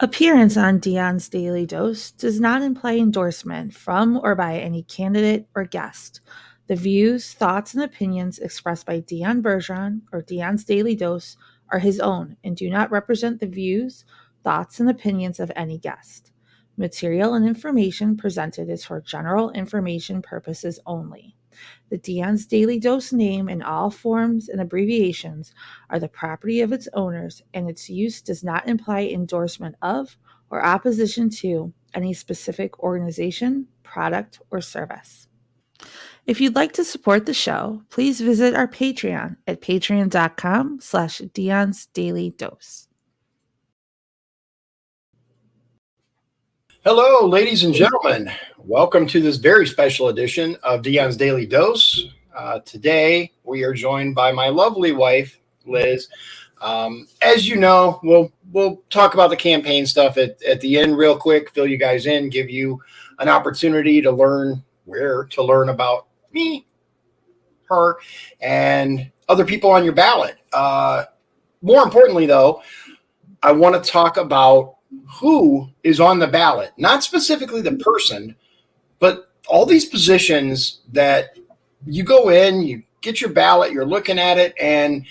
Appearance on Dion's Daily Dose does not imply endorsement from or by any candidate or guest. The views, thoughts, and opinions expressed by Dion Bergeron or Dion's Daily Dose are his own and do not represent the views, thoughts, and opinions of any guest. Material and information presented is for general information purposes only. The Dion's Daily Dose name and all forms and abbreviations are the property of its owners, and its use does not imply endorsement of or opposition to any specific organization, product, or service. If you'd like to support the show, please visit our Patreon at patreon.com/Dion's Daily Dose. Hello, ladies and gentlemen. Welcome to this very special edition of Dion's Daily Dose. Today, we are joined by my lovely wife, Liz. As you know, we'll talk about the campaign stuff at the end real quick, fill you guys in, give you an opportunity to learn where to learn about me, her, and other people on your ballot. More importantly, though, I want to talk about who is on the ballot, not specifically the person, but all these positions that you go in, you get your ballot, you're looking at it, and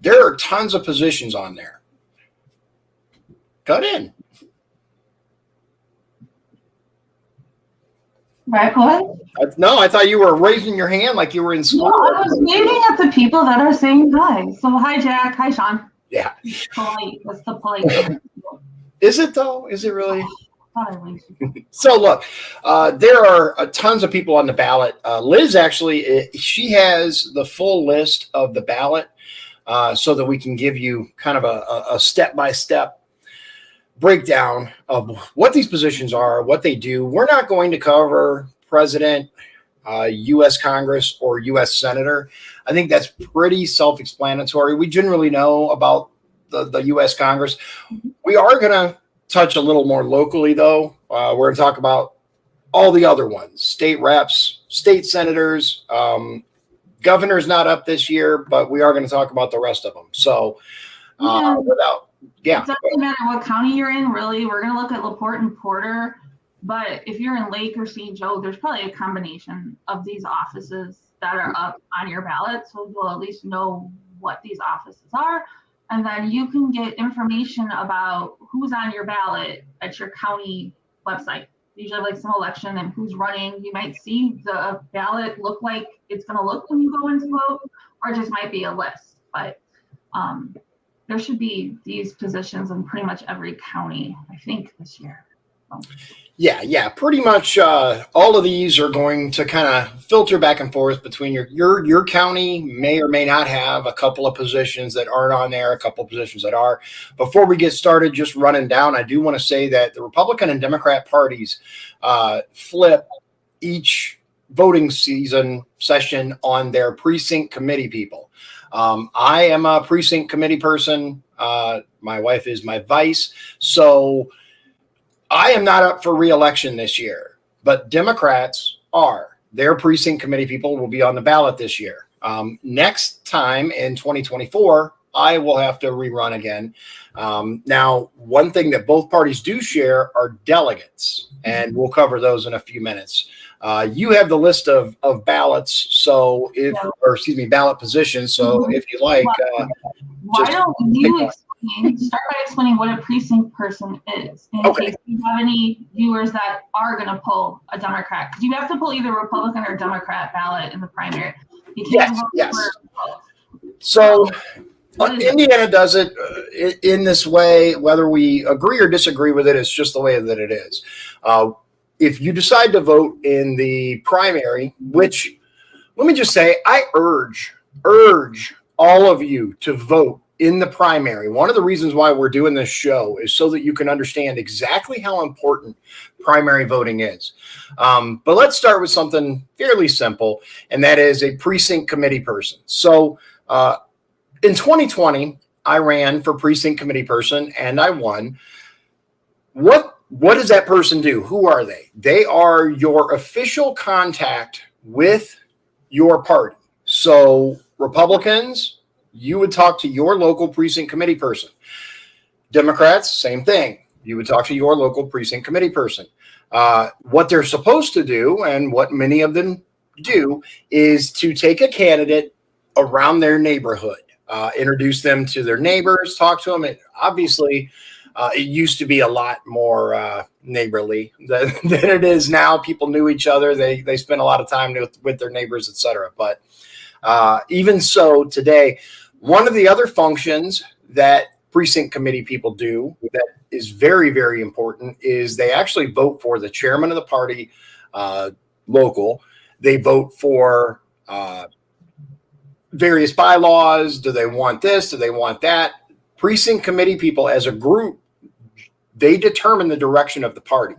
there are tons of positions on there. Cut in. Right, go ahead. No, I thought you were raising your hand like you were in school. No, I was waving at the people that are saying hi. So hi, Jack. Hi, Sean. Yeah. Polite. That's the polite thing. Is it though? Is it really? So look, there are tons of people on the ballot. Liz actually, she has the full list of the ballot so that we can give you kind of a step-by-step breakdown of what these positions are, what they do. We're not going to cover president, U.S. Congress, or U.S. Senator. I think that's pretty self-explanatory. We generally know about the U.S. Congress. We are going to touch a little more locally, though. We're going to talk about all the other ones, state reps, state senators. Governor's not up this year, but we are going to talk about the rest of them. So It doesn't matter what county you're in, really. We're going to look at LaPorte and Porter. But if you're in Lake or St. Joe, there's probably a combination of these offices that are up on your ballot. So you'll at least know what these offices are. And then you can get information about who's on your ballot at your county website. Usually like some election and who's running. You might see the ballot look like it's going to look when you go in to vote, or it just might be a list. But there should be these positions in pretty much every county, I think, this year. Yeah, pretty much all of these are going to kind of filter back and forth between your county may or may not have a couple of positions that aren't on there, a couple of positions that are. Before we get started, just running down, I do want to say that the Republican and Democrat parties flip each voting session on their precinct committee people. I am a precinct committee person. My wife is my vice. So I am not up for re-election this year, but Democrats are. Their precinct committee people will be on the ballot this year. Next time in 2024, I will have to rerun again. Now, one thing that both parties do share are delegates, and we'll cover those in a few minutes. You have the list of ballots, so ballot positions. So if you like, why don't you start by explaining what a precinct person is in case you have any viewers that are going to pull a Democrat, because you have to pull either Republican or Democrat ballot in the primary. You can't yes. So Indiana does it in this way, whether we agree or disagree with it. It's just the way that it is. If you decide to vote in the primary, which let me just say, I urge all of you to vote in the primary. One of the reasons why we're doing this show is so that you can understand exactly how important primary voting is. But let's start with something fairly simple, and that is a precinct committee person. So in 2020, I ran for precinct committee person and I won. What does that person do? Who are they? They are your official contact with your party. So Republicans, you would talk to your local precinct committee person. Democrats, same thing. You would talk to your local precinct committee person. What they're supposed to do, and what many of them do, is to take a candidate around their neighborhood, introduce them to their neighbors, talk to them. Obviously, it used to be a lot more neighborly than it is now. People knew each other. They spent a lot of time with their neighbors, etc. But even so, today, one of the other functions that precinct committee people do that is very, very important is they actually vote for the chairman of the party, local. They vote for various bylaws. Do they want this? Do they want that? Precinct committee people as a group, they determine the direction of the party.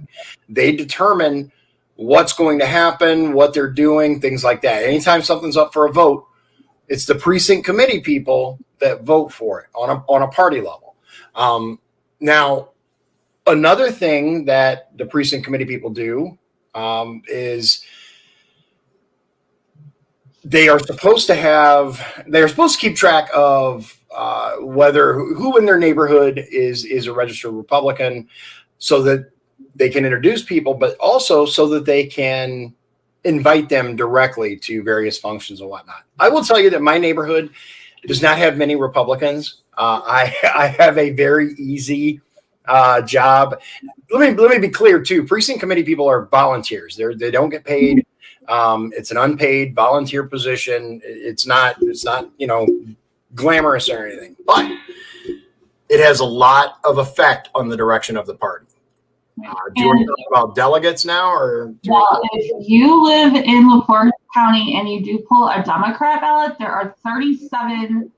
They determine what's going to happen, what they're doing, things like that. Anytime something's up for a vote, it's the precinct committee people that vote for it on a party level. Now, another thing that the precinct committee people do is they're supposed to keep track of who in their neighborhood is a registered Republican, so that they can introduce people, but also so that they can invite them directly to various functions and whatnot. I will tell you that my neighborhood does not have many Republicans. I have a very easy job. Let me be clear too. Precinct committee people are volunteers. They don't get paid. It's an unpaid volunteer position. It's not glamorous or anything, but it has a lot of effect on the direction of the party. Do you want to talk about delegates now, or? Well, if you live in LaPorte County and you do pull a Democrat ballot, there are 37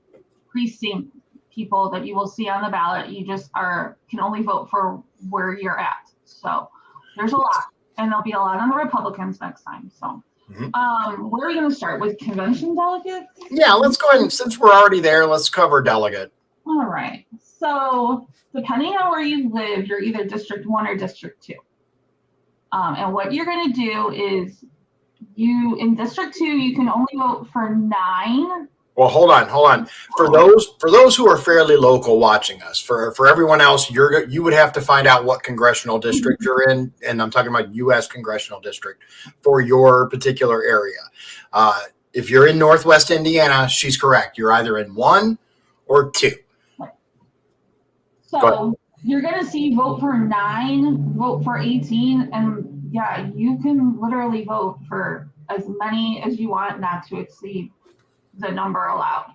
precinct people that you will see on the ballot. You just can only vote for where you're at. So there's a lot, and there'll be a lot on the Republicans next time. So where are we going to start with convention delegates? Yeah, let's go ahead and, since we're already there, let's cover delegate. All right. So depending on where you live, you're either District 1 or District 2. And what you're going to do is in District 2, you can only vote for 9. Well, hold on. For those who are fairly local watching us, for everyone else, you would have to find out what congressional district you're in, and I'm talking about U.S. congressional district for your particular area. If you're in Northwest Indiana, she's correct. You're either in 1 or 2. So you're going to see vote for 9, vote for 18, and yeah, you can literally vote for as many as you want, not to exceed the number allowed.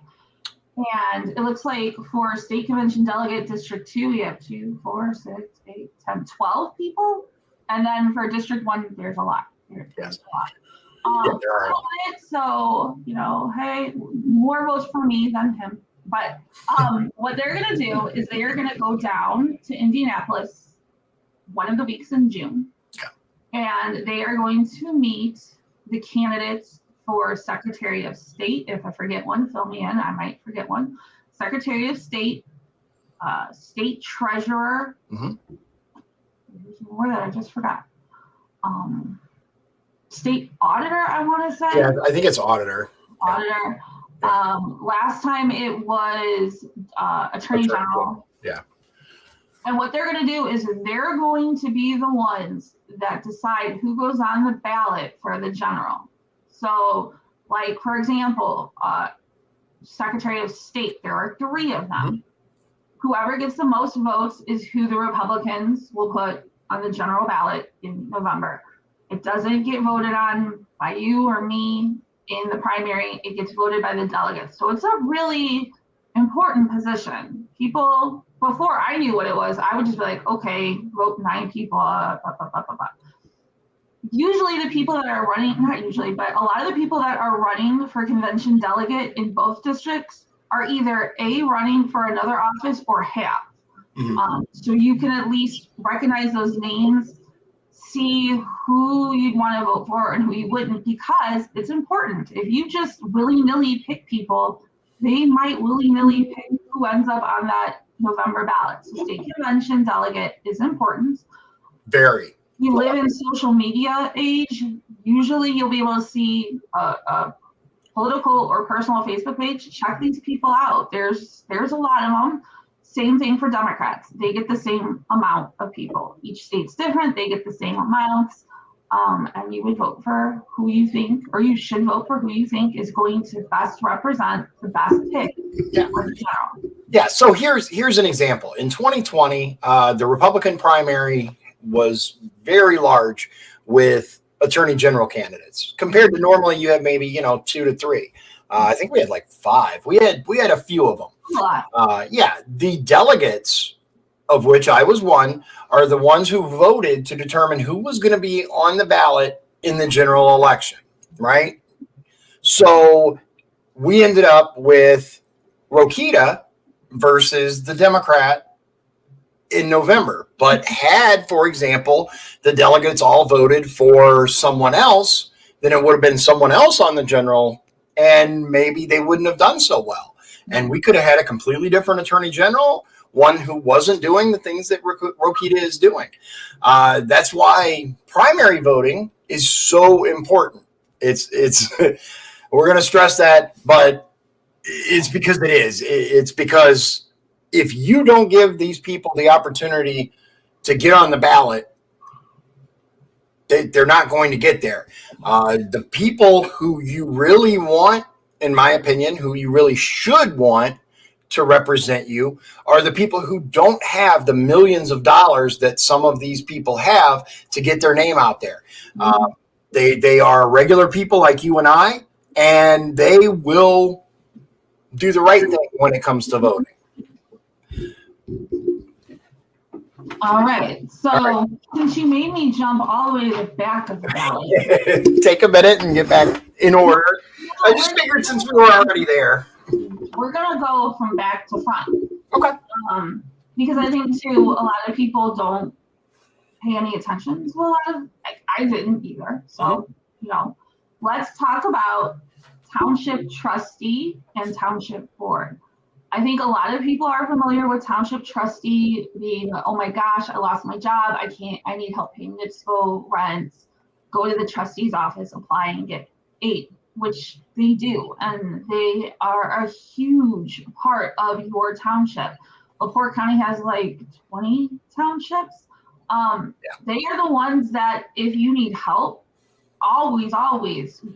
And it looks like for State Convention Delegate District 2, we have 2, 4, 6, 8, 10, 12 people. And then for District 1, there's a lot. There's a lot. There are. So, hey, more votes for me than him. But what they're going to do is they are going to go down to Indianapolis one of the weeks in June. And they are going to meet the candidates for Secretary of State. If I forget one, fill me in. I might forget one. Secretary of State, State Treasurer. There's more that I just forgot. State Auditor, I want to say. Yeah, I think it's Auditor. Auditor. Last time it was Attorney General. Yeah. And what they're going to do is they're going to be the ones that decide who goes on the ballot for the general. So, like, for example, Secretary of State, there are 3 of them. Whoever gets the most votes is who the Republicans will put on the general ballot in November. It doesn't get voted on by you or me in the primary. It gets voted by the delegates. So it's a really important position. People, before I knew what it was, I would just be like, okay, vote 9 people. Usually the people that are running, not usually, but a lot of the people that are running for convention delegate in both districts are either running for another office or have. So you can at least recognize those names, see who you'd want to vote for and who you wouldn't, because it's important. If you just willy-nilly pick people, they might willy-nilly pick who ends up on that November ballot. So state convention delegate is important. Very. You live in social media age, usually you'll be able to see a political or personal Facebook page. Check these people out. There's a lot of them. Same thing for Democrats. They get the same amount of people. Each state's different. They get the same amounts. And you would vote for who you think, or you should vote for who you think is going to best represent the best pick for the general. Yeah. So here's an example. In 2020, the Republican primary was very large with attorney general candidates compared to normally you have maybe 2 to 3. I think we had like 5. We had a few of them. The delegates, of which I was one, are the ones who voted to determine who was going to be on the ballot in the general election, right? So we ended up with Rokita versus the Democrat in November. But had, for example, the delegates all voted for someone else, then it would have been someone else on the general, and maybe they wouldn't have done so well. And we could have had a completely different attorney general, one who wasn't doing the things that Rokita is doing. That's why primary voting is so important. It's we're going to stress that, but it's because it is. It's because if you don't give these people the opportunity to get on the ballot, they're not going to get there. The people who you really want, in my opinion, who you really should want to represent you are the people who don't have the millions of dollars that some of these people have to get their name out there. They are regular people like you and I, and they will do the right thing when it comes to voting. All right. So since you made me jump all the way to the back of the ballot. Take a minute and get back in order. I just figured since we were already there. We're going to go from back to front. Okay. Because I think, too, a lot of people don't pay any attention to a lot of, I didn't either. So, let's talk about Township Trustee and Township Board. I think a lot of people are familiar with Township Trustee being, oh my gosh, I lost my job. I need help paying municipal rents. Go to the trustee's office, apply and get aid, which they do. And they are a huge part of your township. LaPorte County has like 20 townships. They are the ones that if you need help, always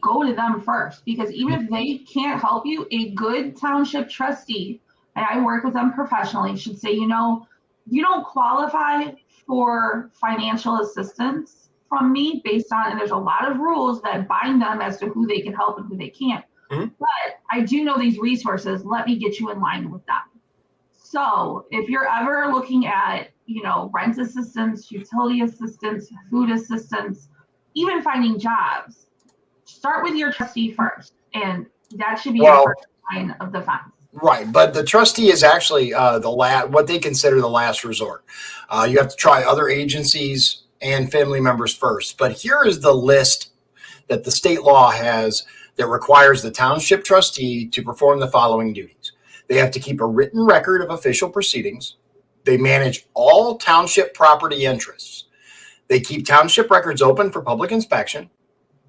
go to them first, because even if they can't help you, a good township trustee, and I work with them professionally, should say, you don't qualify for financial assistance from me based on, and there's a lot of rules that bind them as to who they can help and who they can't. Mm-hmm. But I do know these resources. Let me get you in line with them. So if you're ever looking at, rent assistance, utility assistance, food assistance, even finding jobs, start with your trustee first. And that should be your first line of defense. Right, but the trustee is actually what they consider the last resort. You have to try other agencies and family members first. But here is the list that the state law has that requires the township trustee to perform the following duties. They have to keep a written record of official proceedings. They manage all township property interests. They keep township records open for public inspection.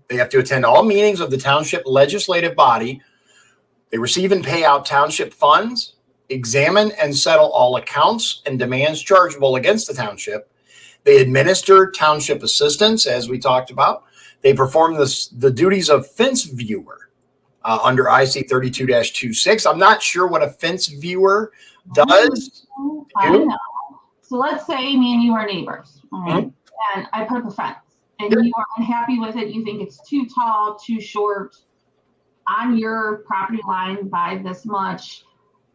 They have to attend all meetings of the township legislative body. They receive and pay out township funds, examine and settle all accounts and demands chargeable against the township. They administer township assistance, as we talked about. They perform the duties of fence viewer under IC 32-26. I'm not sure what a fence viewer does. I know. So let's say me and you are neighbors, right? Mm-hmm. And I put up a fence, and you are unhappy with it. You think it's too tall, too short, on your property line by this much.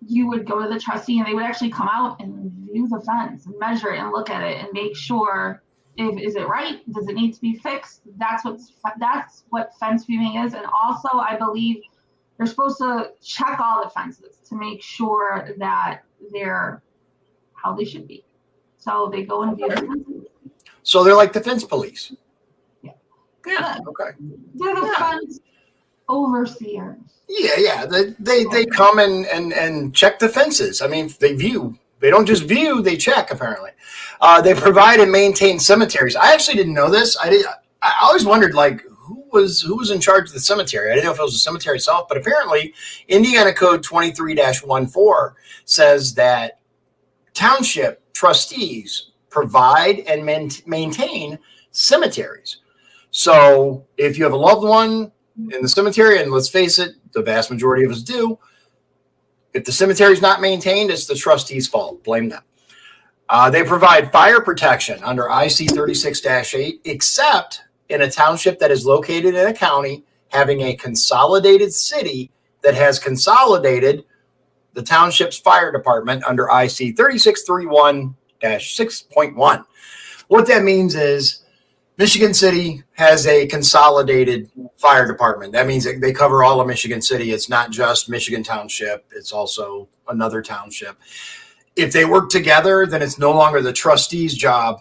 You would go to the trustee, and they would actually come out and view the fence and measure it and look at it and make sure is it right? Does it need to be fixed? That's what fence viewing is. And also, I believe they're supposed to check all the fences to make sure that they're how they should be. So they go and view the fences. So they're like the fence police. Yeah. Okay. They're the fence overseers. Yeah. They come and check the fences. I mean, they view. They don't just view, they check, apparently. They provide and maintain cemeteries. I actually didn't know this. I always wondered, who was in charge of the cemetery? I didn't know if it was the cemetery itself, but apparently Indiana Code 23-14 says that township trustees provide and maintain cemeteries. So if you have a loved one in the cemetery, and let's face it, the vast majority of us do, if the cemetery is not maintained, it's the trustees' fault. Blame them. They provide fire protection under IC 36-8, except in a township that is located in a county having a consolidated city that has consolidated the township's fire department under IC 3631-6.1. What that means is Michigan City has a consolidated fire department. That means they cover all of Michigan City. It's not just Michigan Township. It's also another township. If they work together, then it's no longer the trustee's job.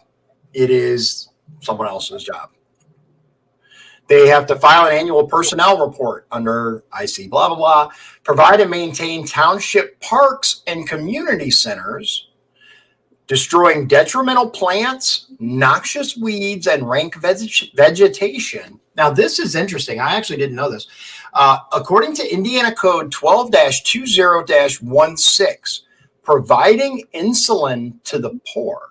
It is someone else's job. They have to file an annual personnel report under IC blah, blah, blah. Provide and maintain township parks and community centers, destroying detrimental plants, noxious weeds, and rank vegetation. Now, this is interesting. I actually didn't know this. According to Indiana Code 12-20-16, providing insulin to the poor.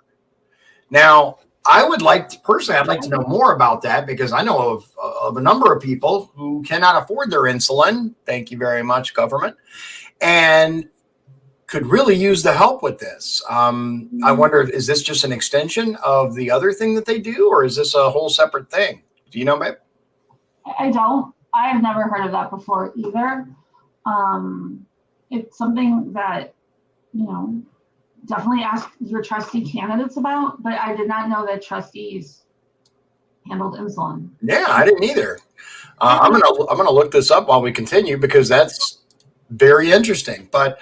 Now, I would like to, personally, I'd like to know more about that, because I know of a number of people who cannot afford their insulin. Thank you very much, government. And could really use the help with this. I wonder, is this just an extension of the other thing that they do, or is this a whole separate thing? Do you know, babe? I don't. I've never heard of that before either. It's something that, definitely ask your trustee candidates about, but I did not know that trustees handled insulin. Yeah, I didn't either. I'm gonna look this up while we continue, because that's very interesting. But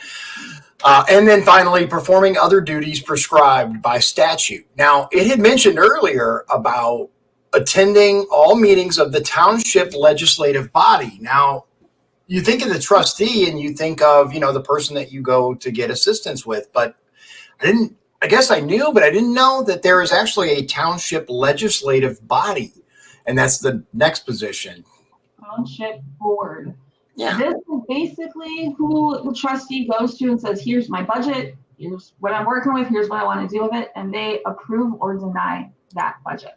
and then finally, performing other duties prescribed by statute. Now, it had mentioned earlier about attending all meetings of the township legislative body. Now, you think of the trustee and you think of, the person that you go to get assistance with, but I guess I knew, but I didn't know that there is actually a township legislative body, and that's the next position. Township Board. Yeah. This is basically who the trustee goes to and says, here's my budget, here's what I'm working with, here's what I want to do with it, and they approve or deny that budget.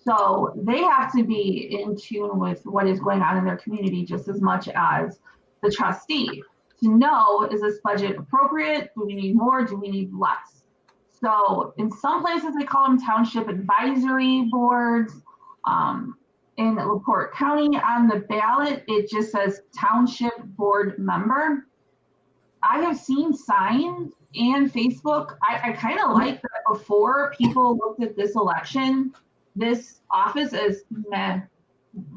So they have to be in tune with what is going on in their community just as much as the trustee to know, is this budget appropriate? Do we need more? Do we need less? So in some places they call them township advisory boards. In LaPorte County, on the ballot, it just says Township Board member. I have seen signs and Facebook. I kind of like that before people looked at this election, this office as meh,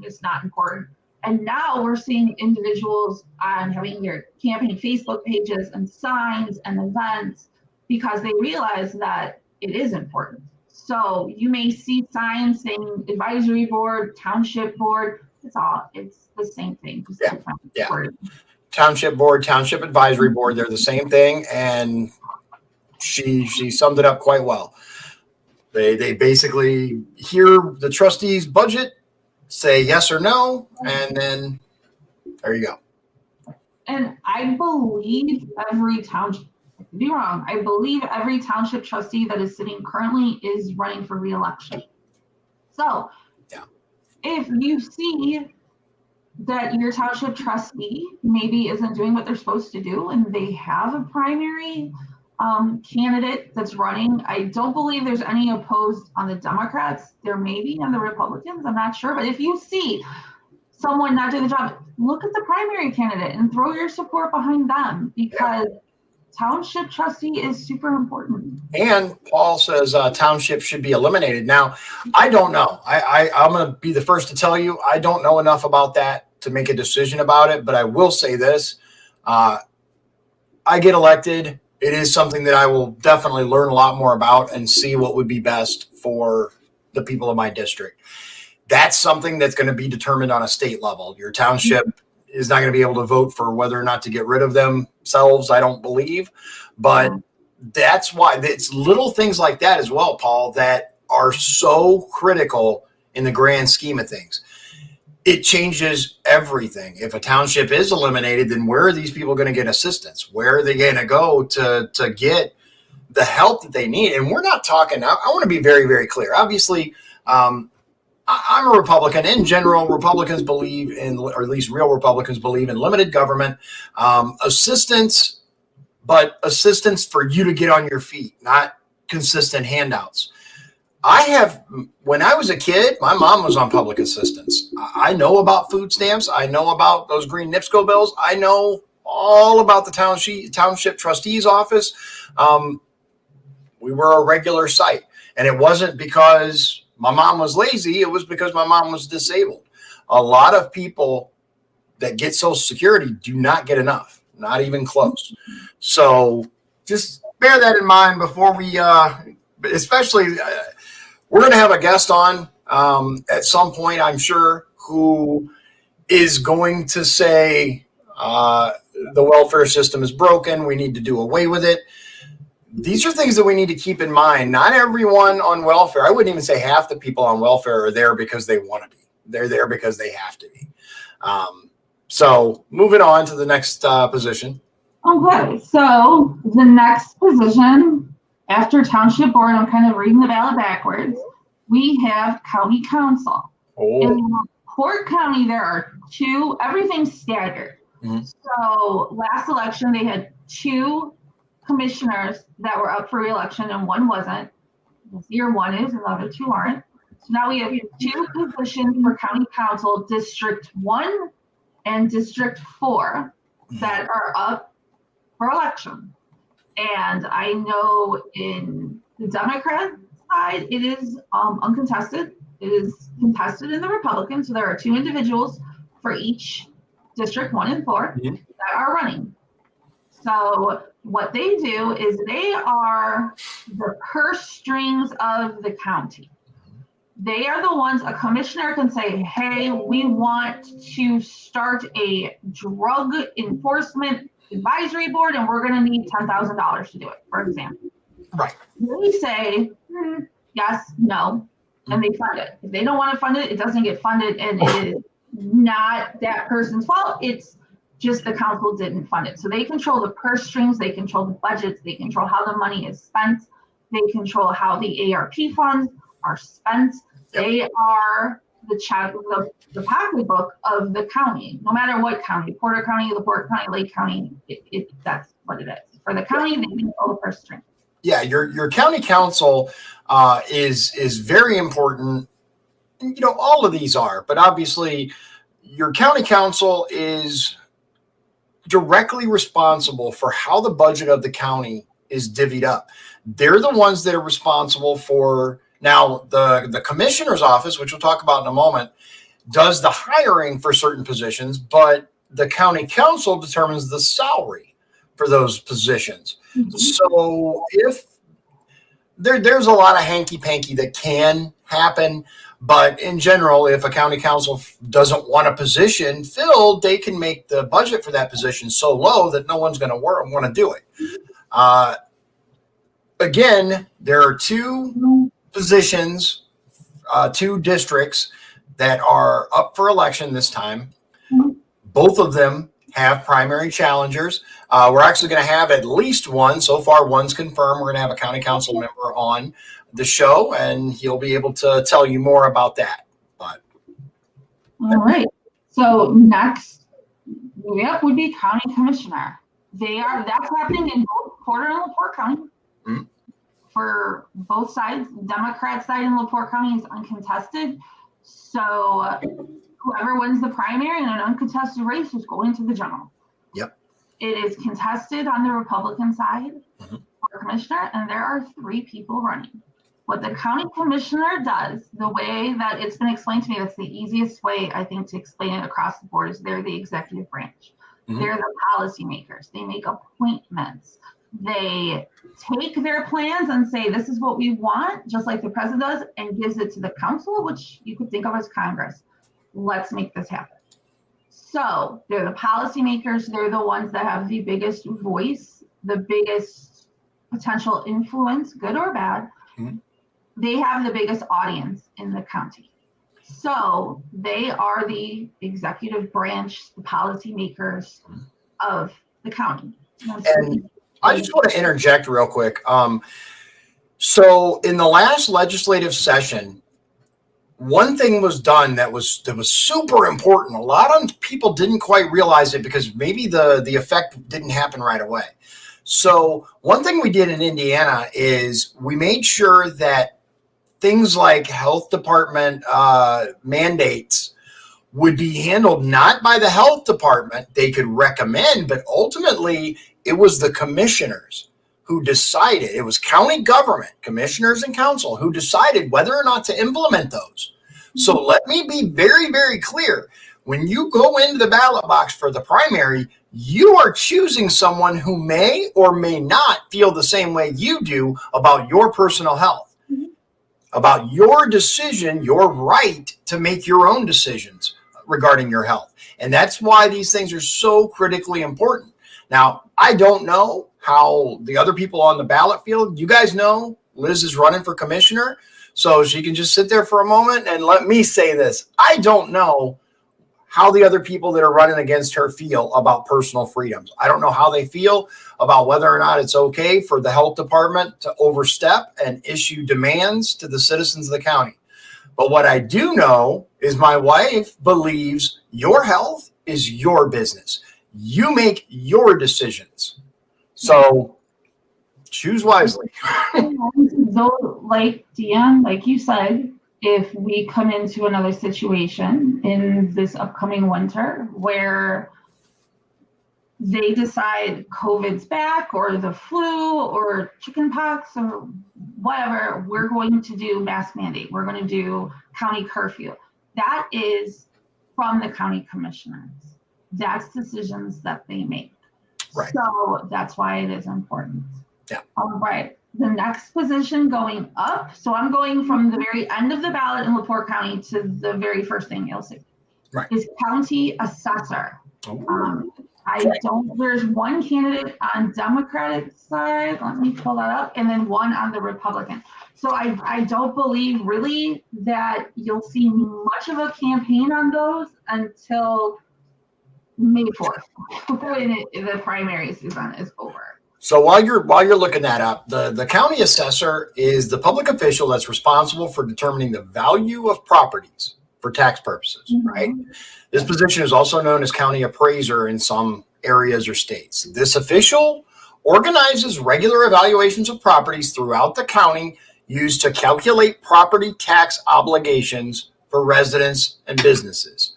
it's not important. And now we're seeing individuals having their campaign Facebook pages and signs and events because they realize that it is important. So you may see signs saying advisory board, township board. It's the same thing. Yeah. Township board, township advisory board, they're the same thing. And she summed it up quite well. They basically hear the trustee's budget, say yes or no, and then there you go. And I believe every township, be wrong, I believe every township trustee that is sitting currently is running for re-election. So if you see that your township trustee maybe isn't doing what they're supposed to do and they have a primary candidate that's running, I don't believe there's any opposed on the Democrats. There may be on the Republicans, I'm not sure. But if you see someone not doing the job, look at the primary candidate and throw your support behind them, because township trustee is super important. And Paul says township should be eliminated. Now, I don't know. I'm going to be the first to tell you, I don't know enough about that to make a decision about it. But I will say this. I get elected. It is something that I will definitely learn a lot more about and see what would be best for the people of my district. That's something that's going to be determined on a state level. Your township is not going to be able to vote for whether or not to get rid of themselves, I don't believe. But that's why it's little things like that as well, Paul, that are so critical in the grand scheme of things. It changes everything. If a township is eliminated, then where are these people going to get assistance? Where are they going to go to get the help that they need. And we're not talking, I want to be very, very clear. Obviously, I'm a Republican. In general, Republicans believe in, or at least real Republicans believe in limited government, assistance, but assistance for you to get on your feet, not consistent handouts. When I was a kid, my mom was on public assistance. I know about food stamps. I know about those green NIPSCO bills. I know all about the township trustee's office. We were a regular site, and it wasn't because my mom was lazy. It was because my mom was disabled. A lot of people that get Social Security do not get enough, not even close. So just bear that in mind before we, especially, we're going to have a guest on at some point, I'm sure, who is going to say the welfare system is broken. We need to do away with it. These are things that we need to keep in mind. Not everyone on welfare, I wouldn't even say half the people on welfare are there because they want to be. They're there because they have to be. So moving on to the next position. Okay, so the next position after Township Board, I'm kind of reading the ballot backwards. We have County Council. Oh. In Porte County, there are two, everything's staggered. Mm-hmm. So last election, they had two commissioners that were up for re-election and one wasn't. This year one is and the other two aren't. So now we have two positions for County Council, District 1 and District 4, that are up for election. And I know in the Democrat side, it is uncontested. It is contested in the Republican. So there are two individuals for each District 1 and 4 that are running. So what they do is they are the purse strings of the county. They are the ones a commissioner can say, hey, we want to start a drug enforcement advisory board and we're going to need $10,000 to do it, for example. Right. They say, yes, no, and they fund it. If they don't want to fund it, it doesn't get funded, and it is not that person's fault. It's just the council didn't fund it. So they control the purse strings, they control the budgets, they control how the money is spent, they control how the ARP funds are spent. Yep. They are the pocketbook of the county, no matter what county, Porter County, LaPorte County, Lake County, that's what it is. For the county, they control the purse string. Yeah, your county council is very important. You know, all of these are, but obviously your county council is directly responsible for how the budget of the county is divvied up. They're the ones that are responsible for, now the commissioner's office, which we'll talk about in a moment, does the hiring for certain positions, but the county council determines the salary for those positions. Mm-hmm. So if there's a lot of hanky-panky that can happen, but in general, if a county council doesn't want a position filled, they can make the budget for that position so low that no one's going to want to do it. Again, there are two positions, two districts that are up for election this time. Both of them have primary challengers. We're actually going to have at least one. So far, one's confirmed. We're going to have a county council member on the show, and he'll be able to tell you more about that. But all right. So next up would be county commissioner. That's happening in both Porter and LaPorte County. Mm-hmm. For both sides, Democrat side in LaPorte County is uncontested. So whoever wins the primary in an uncontested race is going to the general. Yep. It is contested on the Republican side for commissioner, and there are 3 people running. What the county commissioner does, the way that it's been explained to me, that's the easiest way, I think, to explain it across the board, is they're the executive branch. Mm-hmm. They're the policymakers. They make appointments. They take their plans and say, this is what we want, just like the president does, and gives it to the council, which you could think of as Congress. Let's make this happen. So they're the policymakers. They're the ones that have the biggest voice, the biggest potential influence, good or bad. Mm-hmm. They have the biggest audience in the county. So they are the executive branch, the policymakers of the county. I just want to interject real quick. So in the last legislative session, one thing was done that was super important. A lot of people didn't quite realize it because maybe the effect didn't happen right away. So one thing we did in Indiana is we made sure that things like health department mandates would be handled not by the health department. They could recommend, but ultimately it was the commissioners who decided. It was county government, commissioners and council who decided whether or not to implement those. So let me be very, very clear. When you go into the ballot box for the primary, you are choosing someone who may or may not feel the same way you do about your personal health, about your decision, your right to make your own decisions regarding your health. And that's why these things are so critically important. Now, I don't know how the other people on the ballot feel. You guys know Liz is running for commissioner, so she can just sit there for a moment and let me say this. I don't know how the other people that are running against her feel about personal freedoms. I don't know how they feel about whether or not it's okay for the health department to overstep and issue demands to the citizens of the county. But what I do know is my wife believes your health is your business. You make your decisions. So choose wisely. So, like Dion, like you said, if we come into another situation in this upcoming winter where they decide COVID's back or the flu or chickenpox or whatever, we're going to do mask mandate. We're going to do county curfew. That is from the county commissioners. That's decisions that they make. Right. So that's why it is important. Yeah. All right. The next position going up. So I'm going from the very end of the ballot in LaPorte County to the very first thing you'll see. Right. Is county assessor. There's one candidate on Democratic side. Let me pull that up. And then one on the Republican. So I don't believe really that you'll see much of a campaign on those until May 4th, when the primary season is over. So while you're looking that up, the county assessor is the public official that's responsible for determining the value of properties for tax purposes, right? This position is also known as county appraiser in some areas or states. This official organizes regular evaluations of properties throughout the county used to calculate property tax obligations for residents and businesses.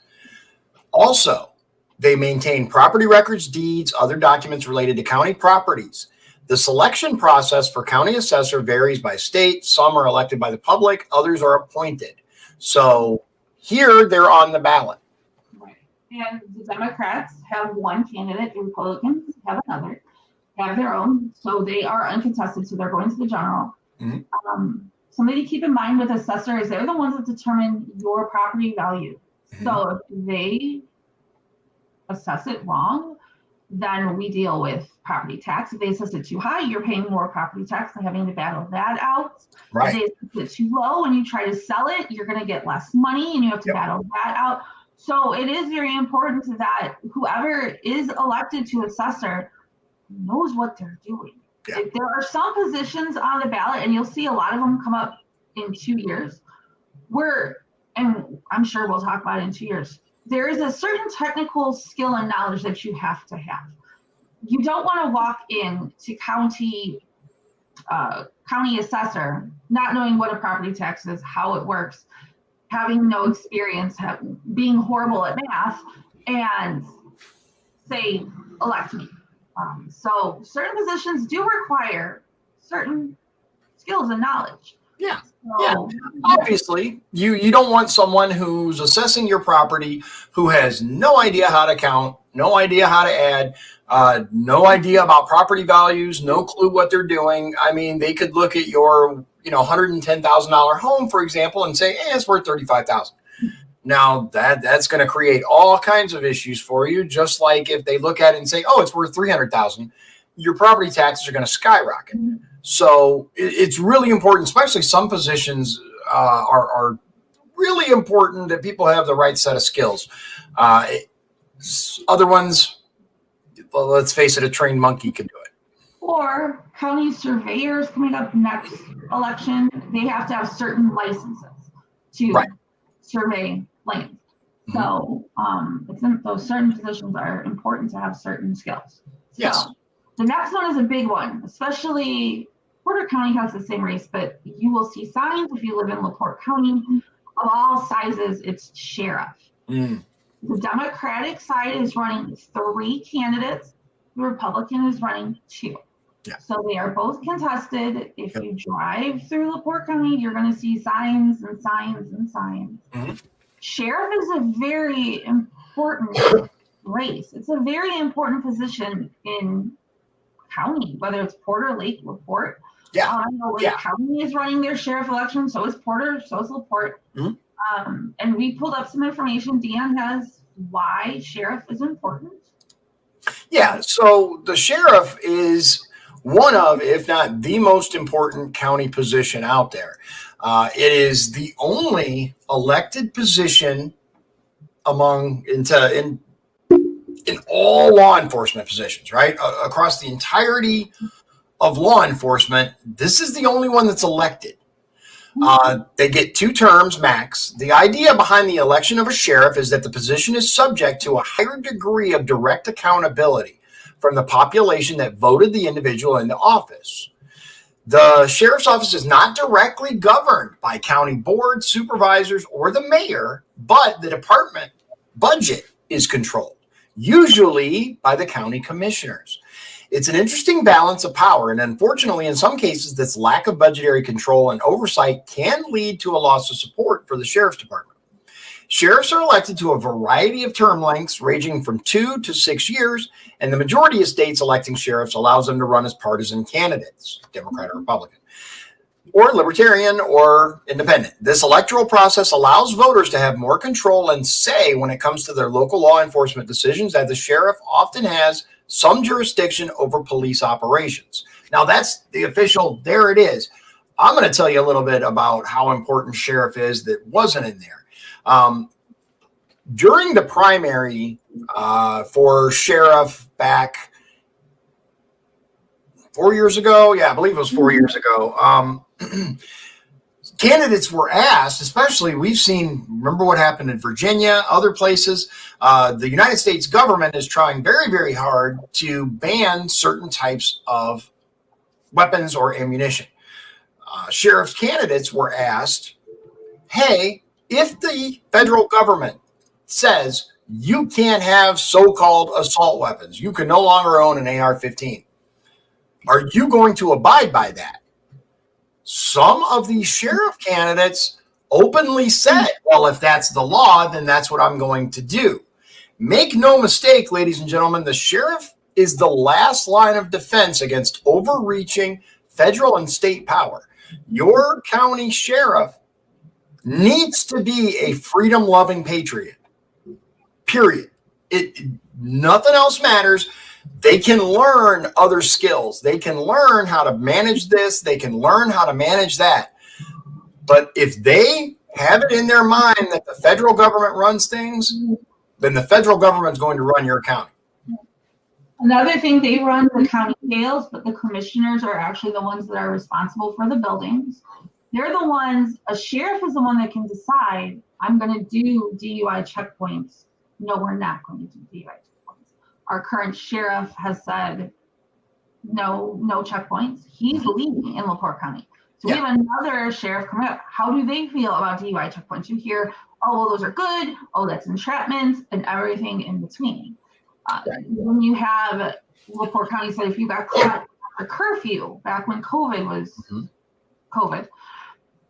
Also, they maintain property records, deeds, other documents related to county properties. The selection process for county assessor varies by state. Some are elected by the public, others are appointed. So here they're on the ballot. Right. And the Democrats have one candidate, the Republicans have another, have their own. So they are uncontested, so they're going to the general. Something to keep in mind with assessor is they're the ones that determine your property value. So if they assess it wrong, then we deal with property tax. If they assess it too high, you're paying more property tax and having to battle that out. Right. If they assess it too low and you try to sell it, you're going to get less money and you have to battle that out. So it is very important that whoever is elected to assessor knows what they're doing. Yeah. There are some positions on the ballot, and you'll see a lot of them come up in 2 years, and I'm sure we'll talk about it in 2 years. There is a certain technical skill and knowledge that you have to have. You don't want to walk in to county assessor not knowing what a property tax is, how it works, having no experience, being horrible at math, and say, elect me. So certain positions do require certain skills and knowledge. Yeah. Obviously, you don't want someone who's assessing your property who has no idea how to count, no idea how to add, no idea about property values, no clue what they're doing. I mean, they could look at your, $110,000 home, for example, and say, it's worth $35,000. Now that's going to create all kinds of issues for you. Just like if they look at it and say, it's worth $300,000, your property taxes are going to skyrocket. So it's really important, especially some positions are really important that people have the right set of skills. Other ones, well, let's face it, a trained monkey can do it. Or county surveyors coming up next election, they have to have certain licenses to survey land. So it's in, those certain positions are important to have certain skills. Yes. So the next one is a big one, especially Porter County has the same race, but you will see signs if you live in LaPorte County of all sizes. It's sheriff. The Democratic side is running 3 candidates. The Republican is running 2. Yeah. So they are both contested. If you drive through LaPorte County, you're going to see signs and signs and signs. Sheriff is a very important race. It's a very important position in county, whether it's Porter, Lake, LaPorte. I know Lake County is running their sheriff election. So is Porter. So is LaPorte. And we pulled up some information. Dion has why sheriff is important. Yeah. So the sheriff is one of, if not the most important county position out there. It is the only elected position in all law enforcement positions, right? Across the entirety of law enforcement, this is the only one that's elected. They get 2 terms max. The idea behind the election of a sheriff is that the position is subject to a higher degree of direct accountability from the population that voted the individual into office. The sheriff's office is not directly governed by county board, supervisors, or the mayor, but the department budget is controlled, usually by the county commissioners. It's an interesting balance of power, and unfortunately, in some cases, this lack of budgetary control and oversight can lead to a loss of support for the sheriff's department. Sheriffs are elected to a variety of term lengths ranging from 2 to 6 years, and the majority of states electing sheriffs allows them to run as partisan candidates, Democrat or Republican, or Libertarian or Independent. This electoral process allows voters to have more control and say when it comes to their local law enforcement decisions, as the sheriff often has some jurisdiction over police operations. Now that's the official, there it is. I'm going to tell you a little bit about how important sheriff is that wasn't in there. During the primary for sheriff back 4 years ago, I believe it was 4 years ago, candidates were asked, especially we've seen, remember what happened in Virginia, other places, the United States government is trying very, very hard to ban certain types of weapons or ammunition. Sheriff's candidates were asked, hey, if the federal government says you can't have so-called assault weapons, you can no longer own an AR-15, are you going to abide by that? Some of these sheriff candidates openly said, well, if that's the law, then that's what I'm going to do. Make no mistake, ladies and gentlemen, the sheriff is the last line of defense against overreaching federal and state power. Your county sheriff needs to be a freedom-loving patriot, period. Nothing else matters. They can learn other skills. They can learn how to manage this. They can learn how to manage that. But if they have it in their mind that the federal government runs things, then the federal government is going to run your county. Another thing, they run the county jails, but the commissioners are actually the ones that are responsible for the buildings. They're the ones, a sheriff is the one that can decide, I'm going to do DUI checkpoints. No, we're not going to do DUI checkpoints. Our current sheriff has said, no checkpoints. He's leaving in LaPorte County. So we have another sheriff coming up. How do they feel about DUI checkpoints? You hear, oh, well, those are good. Oh, that's entrapment, and everything in between. When you have LaPorte County said, if you got caught at curfew back when COVID was COVID,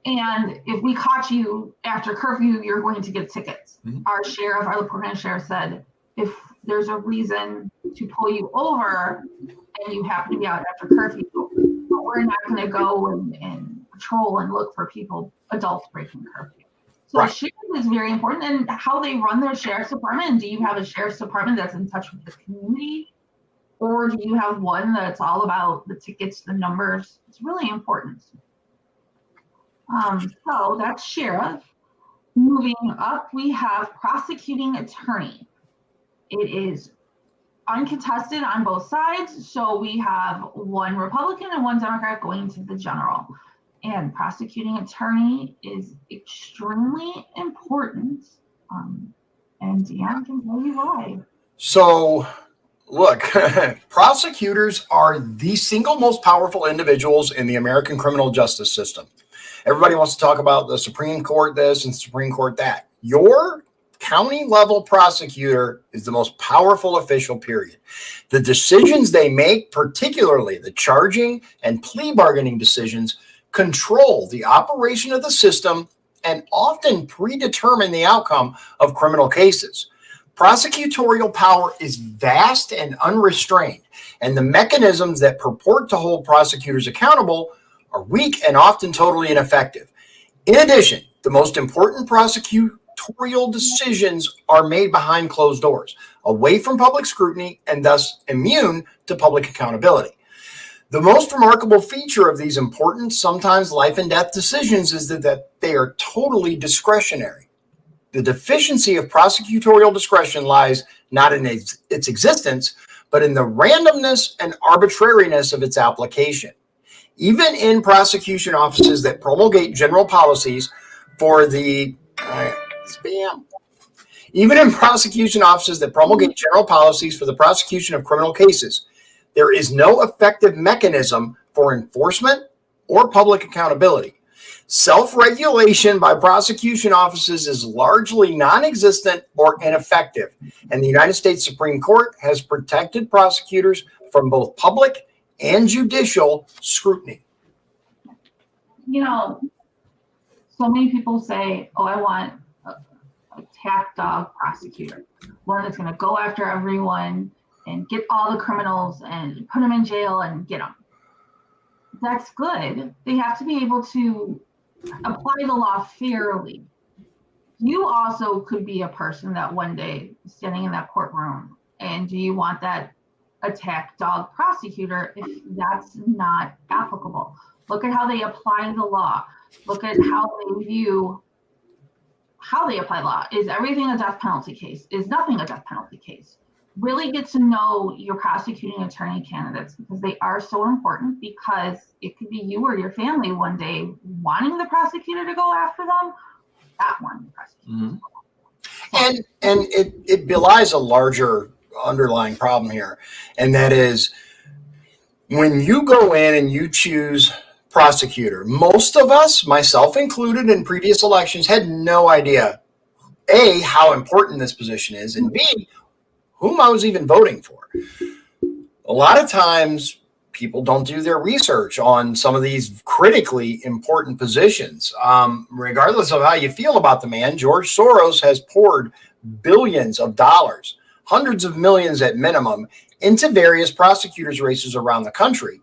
and if we caught you after curfew, you're going to get tickets. Our sheriff, our LaPorte County sheriff said, if there's a reason to pull you over and you happen to be out after curfew, we're not going to go and patrol and look for people, adults breaking curfew. So the sheriff is very important, and how they run their sheriff's department. And do you have a sheriff's department that's in touch with the community? Or do you have one that's all about the tickets, the numbers? It's really important. So that's sheriff. Moving up, we have prosecuting attorney. It is uncontested on both sides. So we have one Republican and one Democrat going to the general. And prosecuting attorney is extremely important. And Dion can tell you why. So, look, prosecutors are the single most powerful individuals in the American criminal justice system. Everybody wants to talk about the Supreme Court this and the Supreme Court that. Your county level prosecutor is the most powerful official, period. The decisions they make, particularly the charging and plea bargaining decisions, control the operation of the system and often predetermine the outcome of criminal cases. Prosecutorial power is vast and unrestrained, and the mechanisms that purport to hold prosecutors accountable are weak and often totally ineffective. In addition, the most important prosecutorial decisions are made behind closed doors, away from public scrutiny, and thus immune to public accountability. The most remarkable feature of these important, sometimes life and death decisions is that they are totally discretionary. The deficiency of prosecutorial discretion lies not in its existence, but in the randomness and arbitrariness of its application. Even in prosecution offices that promulgate general policies for the prosecution of criminal cases, there is no effective mechanism for enforcement or public accountability. Self-regulation by prosecution offices is largely non-existent or ineffective, and the United States Supreme Court has protected prosecutors from both public and judicial scrutiny. You know, so many people say, oh, I want a attack dog prosecutor, one that's going to go after everyone and get all the criminals and put them in jail and get them. That's good. They have to be able to apply the law fairly. You also could be a person that one day is standing in that courtroom, and do you want that attack dog prosecutor if that's not applicable? Look at how they apply the law. Look at how they view how they apply law. Is everything a death penalty case? Is nothing a death penalty case? Really get to know your prosecuting attorney candidates, because they are so important, because it could be you or your family one day wanting the prosecutor to go after them, not wanting the prosecutor. Mm-hmm. And it belies a larger underlying problem here, and that is when you go in and you choose prosecutor, most of us, myself included, in previous elections had no idea, A, how important this position is, and B, whom I was even voting for. A lot of times people don't do their research on some of these critically important positions. Regardless of how you feel about the man, George Soros has poured billions of dollars, hundreds of millions at minimum, into various prosecutors' races around the country.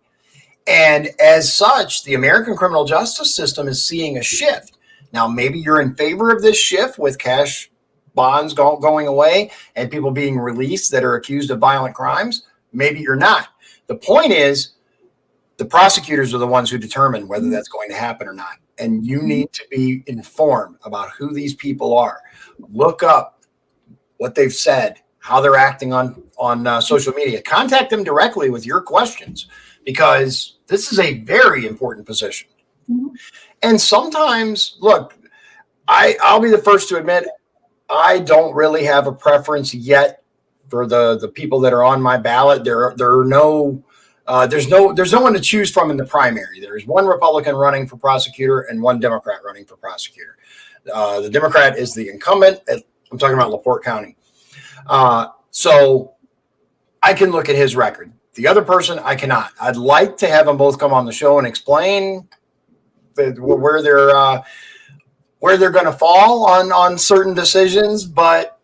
And as such, the American criminal justice system is seeing a shift. Now, maybe you're in favor of this shift with cash bonds going away and people being released that are accused of violent crimes. Maybe you're not. The point is, the prosecutors are the ones who determine whether that's going to happen or not. And you need to be informed about who these people are. Look up what they've said, how they're acting on social media. Contact them directly with your questions, because this is a very important position. Mm-hmm. And sometimes, look, I'll be the first to admit, I don't really have a preference yet for the people that are on my ballot. There's no one to choose from in the primary. There's one Republican running for prosecutor and one Democrat running for prosecutor. The Democrat is the incumbent. I'm talking about LaPorte County. So I can look at his record. The other person, I cannot. I'd like to have them both come on the show and explain where they're going to fall on certain decisions. But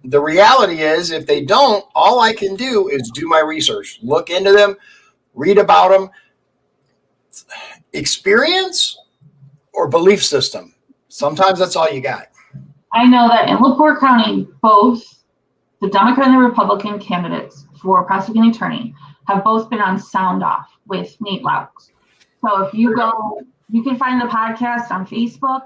the reality is, if they don't, all I can do is do my research, look into them, read about them. Experience or belief system. Sometimes that's all you got. I know that in LaPorte County, both the Democrat and the Republican candidates for prosecuting attorney have both been on Sound Off with Nate Laux. So if you go, you can find the podcast on Facebook.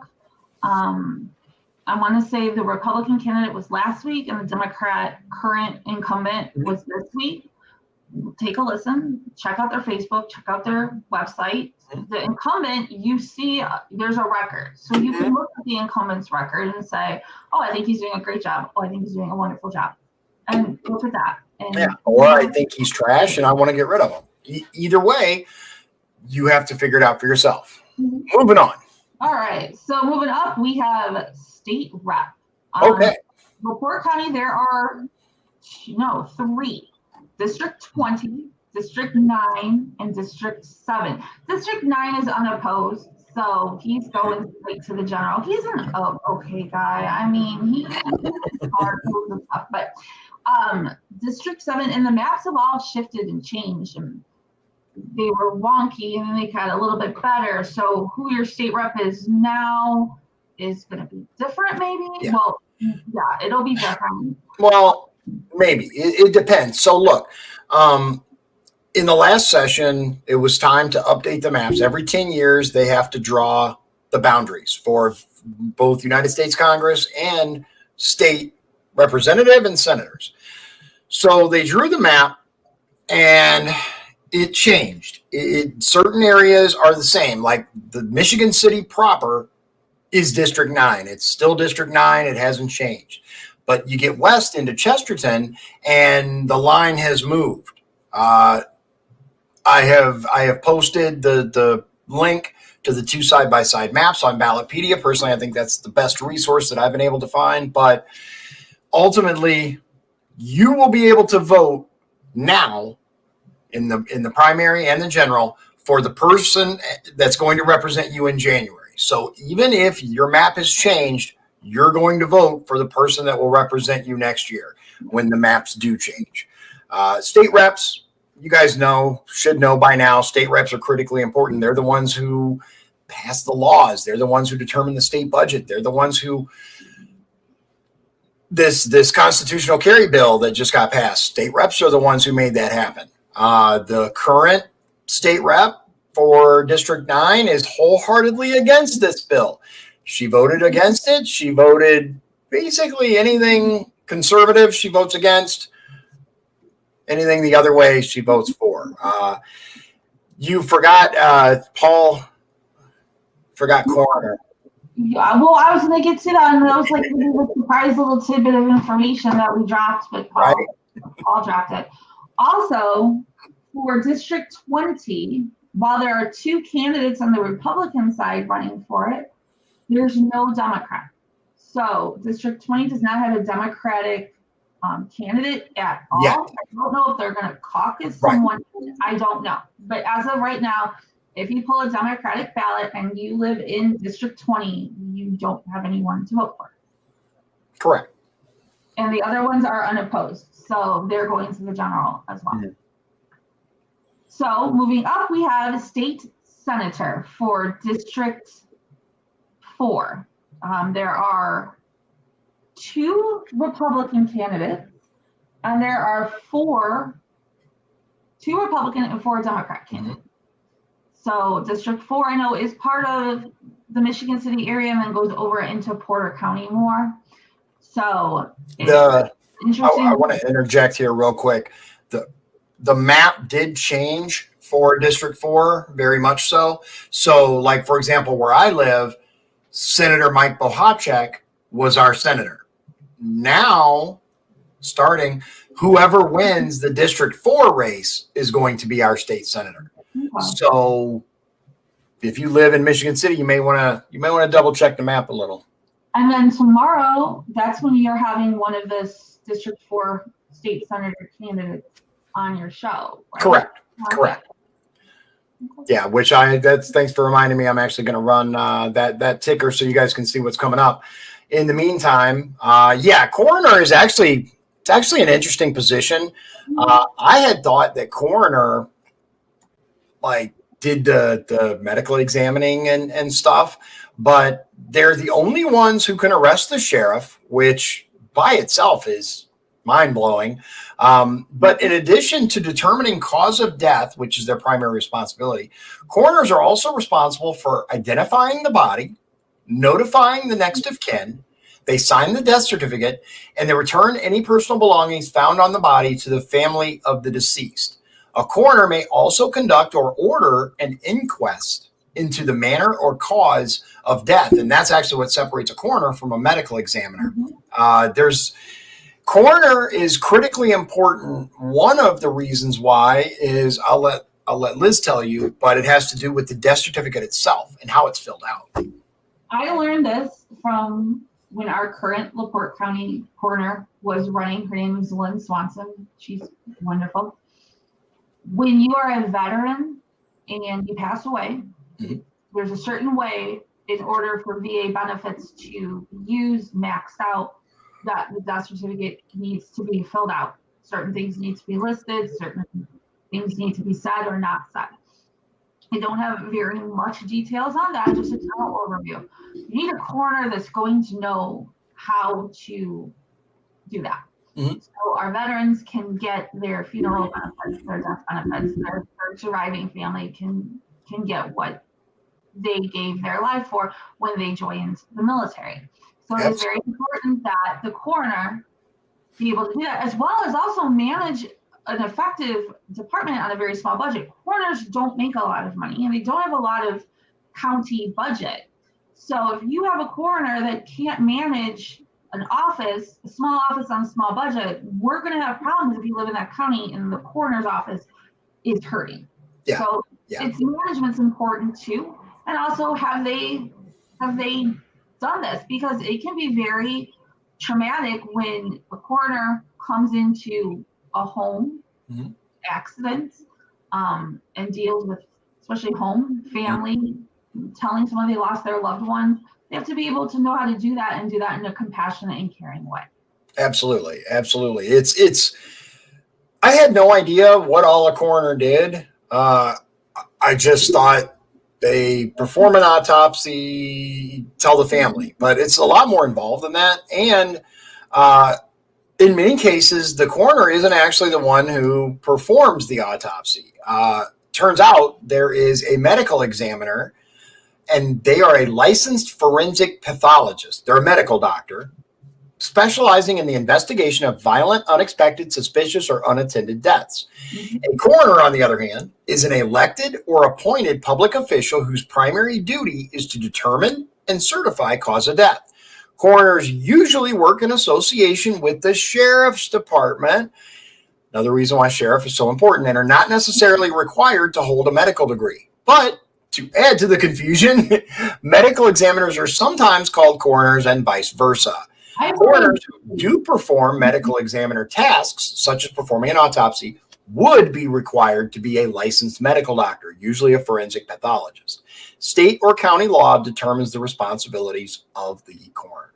I want to say the Republican candidate was last week and the Democrat current incumbent was this week. Take a listen, check out their Facebook, check out their website. The incumbent, you see there's a record. So you can look at the incumbent's record and say, oh, I think he's doing a great job. Oh, I think he's doing a wonderful job. And look at that. And, or I think he's trash and I want to get rid of him. Either way, you have to figure it out for yourself. Moving on. All right. So moving up, we have state rep. Okay. In Porte County, there are 3. District 20, District 9, and District 7. District 9 is unopposed, so he's going straight to the general. He's an okay guy. I mean, he's hard and stuff, but District 7, and the maps have all shifted and changed, and they were wonky, and then they got a little bit better. So who your state rep is now is going to be different, maybe? Yeah. Well, yeah, it'll be different. Well, maybe. It depends. So look, in the last session, it was time to update the maps. Every 10 years, they have to draw the boundaries for both United States Congress and state representative and senators. So they drew the map and it changed. Certain areas are the same, like the Michigan City proper is District 9. It's still District 9. It hasn't changed. But you get west into Chesterton, and the line has moved. I have posted the link to the 2 side-by-side maps on Ballotpedia. Personally, I think that's the best resource that I've been able to find. But ultimately, you will be able to vote now in the primary and the general for the person that's going to represent you in January. So even if your map has changed, you're going to vote for the person that will represent you next year when the maps do change. State reps, you guys should know by now, state reps are critically important. They're the ones who pass the laws. They're the ones who determine the state budget. They're the ones who, this constitutional carry bill that just got passed, state reps are the ones who made that happen. The current state rep for District 9 is wholeheartedly against this bill. She voted against it. She voted basically anything conservative she votes against. Anything the other way she votes for. You forgot, Paul forgot Coroner. Yeah, well, I was going to get to that, and that was like a surprise little tidbit of information that we dropped, but Paul dropped it. Also, for District 20, while there are 2 candidates on the Republican side running for it, there's no Democrat. So District 20 does not have a Democratic candidate at all. Yeah. I don't know if they're going to caucus someone. I don't know. But as of right now, if you pull a Democratic ballot and you live in District 20, you don't have anyone to vote for. Correct. And the other ones are unopposed. So they're going to the general as well. Mm-hmm. So moving up, we have a state senator for District 4. There are 2 Republican candidates, and there are 2 Republican and 4 Democrat candidates. So District 4, I know, is part of the Michigan City area and then goes over into Porter County more. So interesting. I want to interject here real quick. The map did change for District 4, very much so. So, like, for example, where I live, Senator Mike Bohacek was our senator. Now, starting, whoever wins the District 4 race is going to be our state senator. Okay. So, if you live in Michigan City, you may want to double check the map a little. And then tomorrow, that's when you're having one of the District 4 state senator candidates on your show, right? Correct. Correct. Yeah, thanks for reminding me. I'm actually going to run that ticker so you guys can see what's coming up. In the meantime, Coroner is actually an interesting position. I had thought that Coroner did the medical examining and stuff, but they're the only ones who can arrest the sheriff, which by itself is mind-blowing. But in addition to determining cause of death, which is their primary responsibility, coroners are also responsible for identifying the body, notifying the next of kin. They sign the death certificate, and they return any personal belongings found on the body to the family of the deceased. A coroner may also conduct or order an inquest into the manner or cause of death, and that's actually what separates a coroner from a medical examiner. Coroner is critically important. One of the reasons why is I'll let Liz tell you, but it has to do with the death certificate itself and how it's filled out. I learned this from when our current LaPorte County coroner was running. Her name is Lynn Swanson. She's wonderful. When you are a veteran and you pass away, there's a certain way in order for VA benefits to use maxed out that the death certificate needs to be filled out. Certain things need to be listed, certain things need to be said or not said. I don't have very much details on that, just a general overview. You need a coroner that's going to know how to do that. So our veterans can get their funeral benefits, their death benefits, their surviving family can get what they gave their life for when they joined the military. So it's very important that the coroner be able to do that, as well as also manage an effective department on a very small budget. Coroners don't make a lot of money, and they don't have a lot of county budget. So if you have a coroner that can't manage an office, a small office on a small budget, we're going to have problems if you live in that county and the coroner's office is hurting. So its management's important too. And also, have they done this? Because it can be very traumatic when a coroner comes into a home accident and deals with, especially home, family, telling someone they lost their loved one. They have to be able to know how to do that and do that in a compassionate and caring way. Absolutely. It's I had no idea what all a coroner did. I just thought they perform an autopsy, tell the family, but it's a lot more involved than that. And in many cases, the coroner isn't actually the one who performs the autopsy. Turns out there is a medical examiner, and they are a licensed forensic pathologist. They're a medical doctor specializing in the investigation of violent, unexpected, suspicious, or unattended deaths. A coroner, on the other hand, is an elected or appointed public official whose primary duty is to determine and certify cause of death. Coroners usually work in association with the sheriff's department, another reason why sheriff is so important, and are not necessarily required to hold a medical degree. But to add to the confusion, medical examiners are sometimes called coroners and vice versa. Coroners who do perform medical examiner tasks, such as performing an autopsy, would be required to be a licensed medical doctor, usually a forensic pathologist. State or county law determines the responsibilities of the coroner.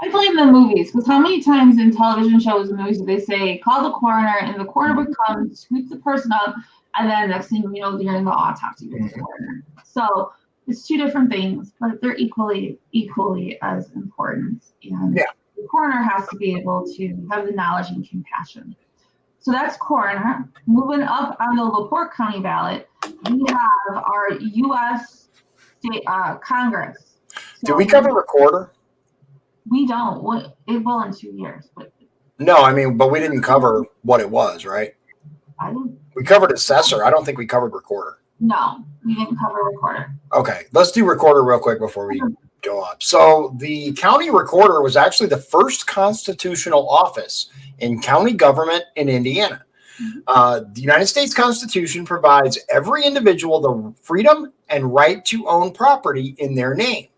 I blame the movies, because how many times in television shows and movies do they say, call the coroner, and the coroner would come, scoop the person up, and then next thing you know, you're in the autopsy with the coroner. So it's two different things, but they're equally as important. And the coroner has to be able to have the knowledge and compassion. So that's coroner. Moving up on the LaPorte County ballot, we have our U.S. State Congress. So do we cover recorder? We don't. It will in 2 years. But no, I mean, but we didn't cover what it was, right? I didn't. We covered assessor. I don't think we covered recorder. No, we didn't cover recorder. Okay, let's do recorder real quick before we go up. So the county recorder was actually the first constitutional office in county government in Indiana. The United States Constitution provides every individual the freedom and right to own property in their name.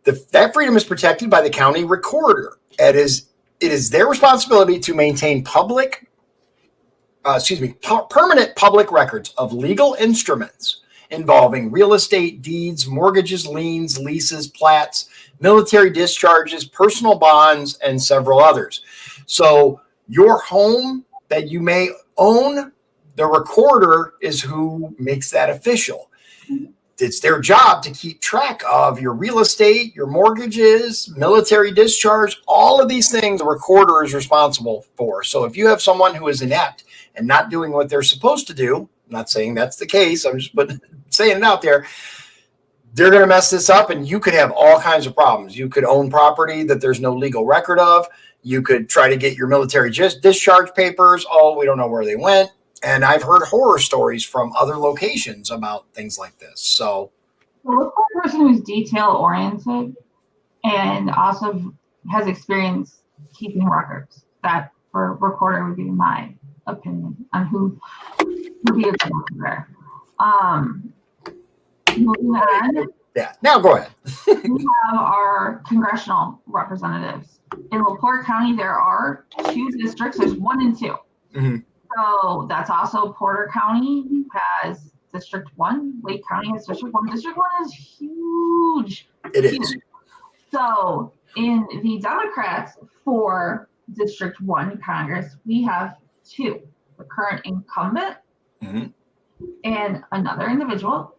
That freedom is protected by the county recorder. It is their responsibility to maintain permanent public records of legal instruments involving real estate, deeds, mortgages, liens, leases, plats, military discharges, personal bonds, and several others. So your home that you may own, the recorder is who makes that official. It's their job to keep track of your real estate, your mortgages, military discharge, all of these things the recorder is responsible for. So if you have someone who is inept and not doing what they're supposed to do, I'm not saying that's the case, I'm just saying it out there, they're going to mess this up, and you could have all kinds of problems. You could own property that there's no legal record of. You could try to get your military discharge papers. Oh, we don't know where they went. And I've heard horror stories from other locations about things like this. So look for a person who's detail oriented and also has experience keeping records. That for recorder would be my opinion on who would be a good recorder. Moving on. Yeah, now go ahead. We have our congressional representatives. In LaPorte County, there are 2 districts. There's 1 and 2. Mm-hmm. So that's also Porter County has District 1. Lake County has District 1. District 1 is huge. It is. So in the Democrats for District 1 Congress, we have 2. The current incumbent and another individual.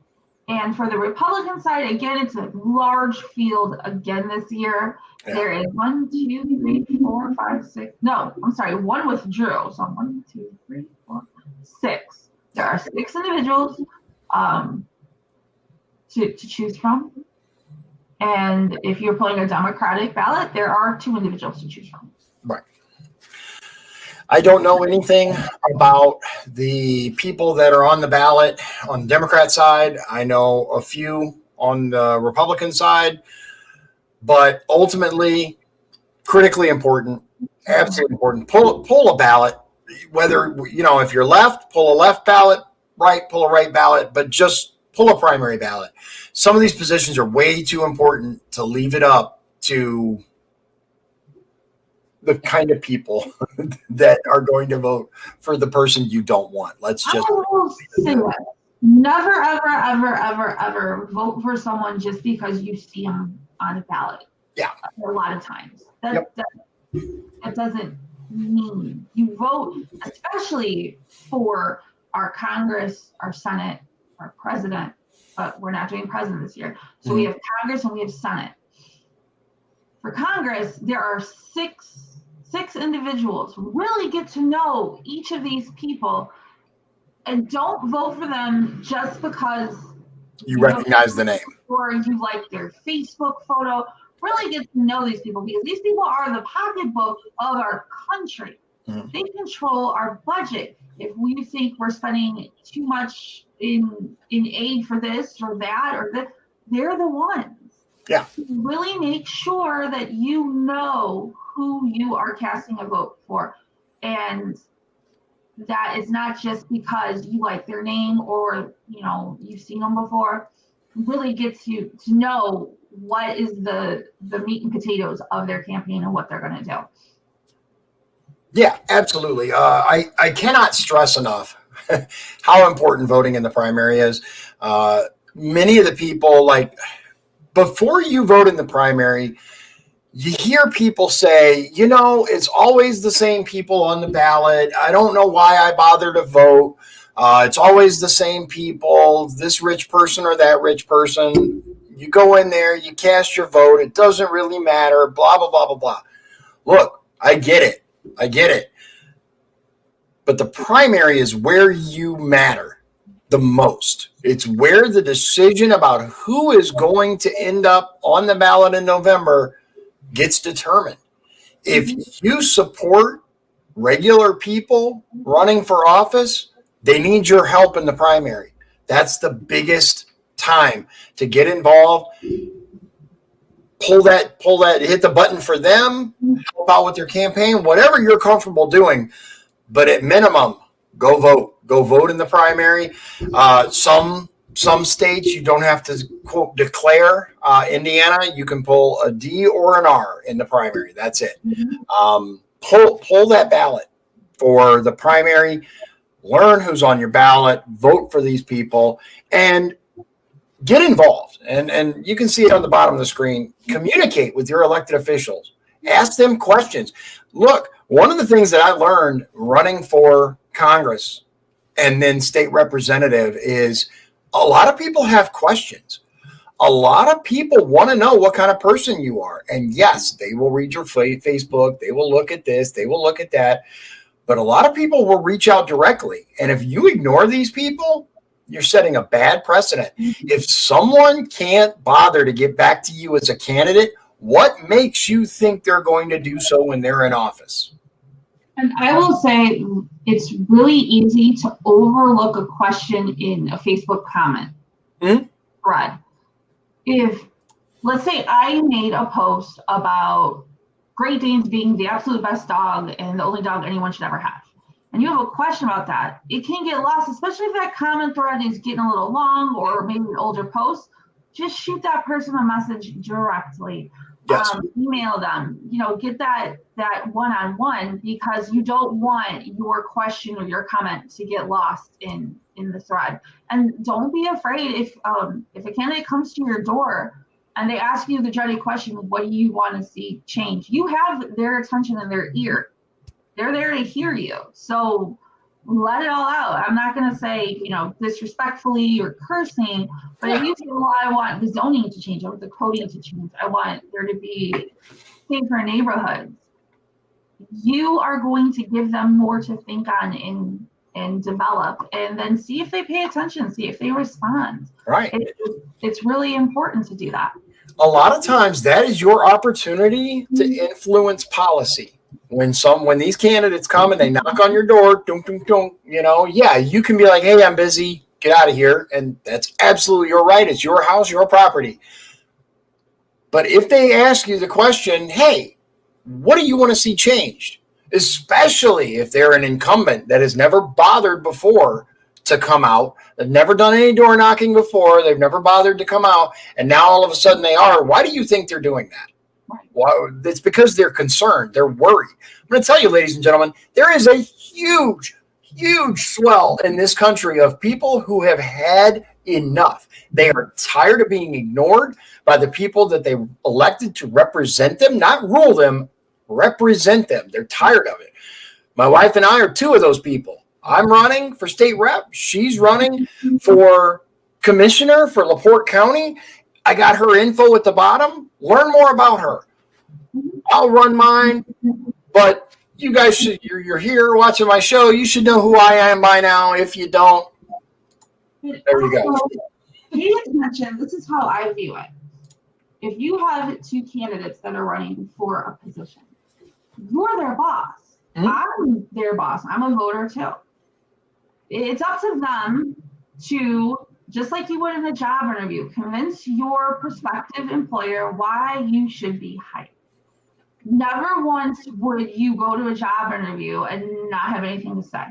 And for the Republican side, again, it's a large field again this year. Yeah. There is 1, 2, 3, 4, 5, 6. No, I'm sorry, 1 withdrew. So 1, 2, 3, 4, 6. There are 6 individuals to choose from. And if you're pulling a Democratic ballot, there are 2 individuals to choose from. Right. I don't know anything about the people that are on the ballot on the Democrat side. I know a few on the Republican side, but ultimately, critically important, absolutely important. Pull a ballot, whether, if you're left, pull a left ballot, right, pull a right ballot, but just pull a primary ballot. Some of these positions are way too important to leave it up to the kind of people that are going to vote for the person you don't want. Let's just say that. Never, ever, ever, ever, ever vote for someone just because you see them on a ballot. Yeah. A lot of times. That doesn't mean you vote, especially for our Congress, our Senate, our president, but we're not doing president this year. So we have Congress and we have Senate. For Congress, there are six individuals. Really get to know each of these people and don't vote for them just because you recognize the name or you like their Facebook photo. Really get to know these people because these people are the pocketbook of our country. They control our budget. If we think we're spending too much in aid for this or that or that, they're the ones. Yeah. Really make sure that you know who you are casting a vote for. And that is not just because you like their name or, you've seen them before. Really get to know what is the meat and potatoes of their campaign and what they're going to do. Yeah, absolutely. I cannot stress enough how important voting in the primary is. Many of the people, before you vote in the primary, you hear people say, it's always the same people on the ballot. I don't know why I bother to vote. It's always the same people, this rich person or that rich person. You go in there, you cast your vote. It doesn't really matter, blah, blah, blah, blah, blah. Look, I get it. But the primary is where you matter the most. It's where the decision about who is going to end up on the ballot in November gets determined. If you support regular people running for office, they need your help in the primary. That's the biggest time to get involved. Pull that, hit the button for them, help out with their campaign, whatever you're comfortable doing. But at minimum, go vote in the primary. Some states you don't have to quote declare. Indiana, you can pull a D or an R in the primary. That's it. Pull that ballot for the primary. Learn who's on your ballot. Vote for these people and get involved. And you can see it on the bottom of the screen. Communicate with your elected officials. Ask them questions. Look, one of the things that I learned running for Congress and then state representative is a lot of people have questions. A lot of people want to know what kind of person you are. And yes, they will read your Facebook. They will look at this. They will look at that. But a lot of people will reach out directly. And if you ignore these people, You're setting a bad precedent. If someone can't bother to get back to you as a candidate, what makes you think they're going to do so when they're in office? And I will say it's really easy to overlook a question in a Facebook comment thread. If, let's say I made a post about Great Danes being the absolute best dog and the only dog anyone should ever have, and you have a question about that, it can get lost, especially if that comment thread is getting a little long or maybe an older post. Just shoot that person a message directly. Yes. Email them, get that one-on-one, because you don't want your question or your comment to get lost in the thread. And don't be afraid if a candidate comes to your door and they ask you the dreaded question, what do you want to see change? You have their attention in their ear. They're there to hear you. So let it all out. I'm not going to say, disrespectfully or cursing, but if you say, well, I want the zoning to change, I want the coding to change, I want there to be safer neighborhoods, you are going to give them more to think on and develop, and then see if they pay attention, see if they respond. Right. It's really important to do that. A lot of times that is your opportunity to influence policy. When these candidates come and they knock on your door, you can be like, hey, I'm busy, get out of here. And that's absolutely your right. It's your house, your property. But if they ask you the question, hey, what do you want to see changed? Especially if they're an incumbent that has never bothered before to come out. They've never done any door knocking before. They've never bothered to come out. And now all of a sudden they are. Why do you think they're doing that? Well, it's because they're concerned. They're worried. I'm going to tell you, ladies and gentlemen, there is a huge swell in this country of people who have had enough. They are tired of being ignored by the people that they elected to represent them, not rule them, represent them. They're tired of it. My wife and I are two of those people. I'm running for state rep. She's running for commissioner for LaPorte County. I got her info at the bottom. Learn more about her. I'll run mine, but you guys you're here watching my show. You should know who I am by now. If you don't, there you go. Pay attention. This is how I view it. If you have two candidates that are running for a position, you're their boss. I'm their boss. I'm a voter too. It's up to them to, just like you would in a job interview, convince your prospective employer why you should be hired. Never once would you go to a job interview and not have anything to say.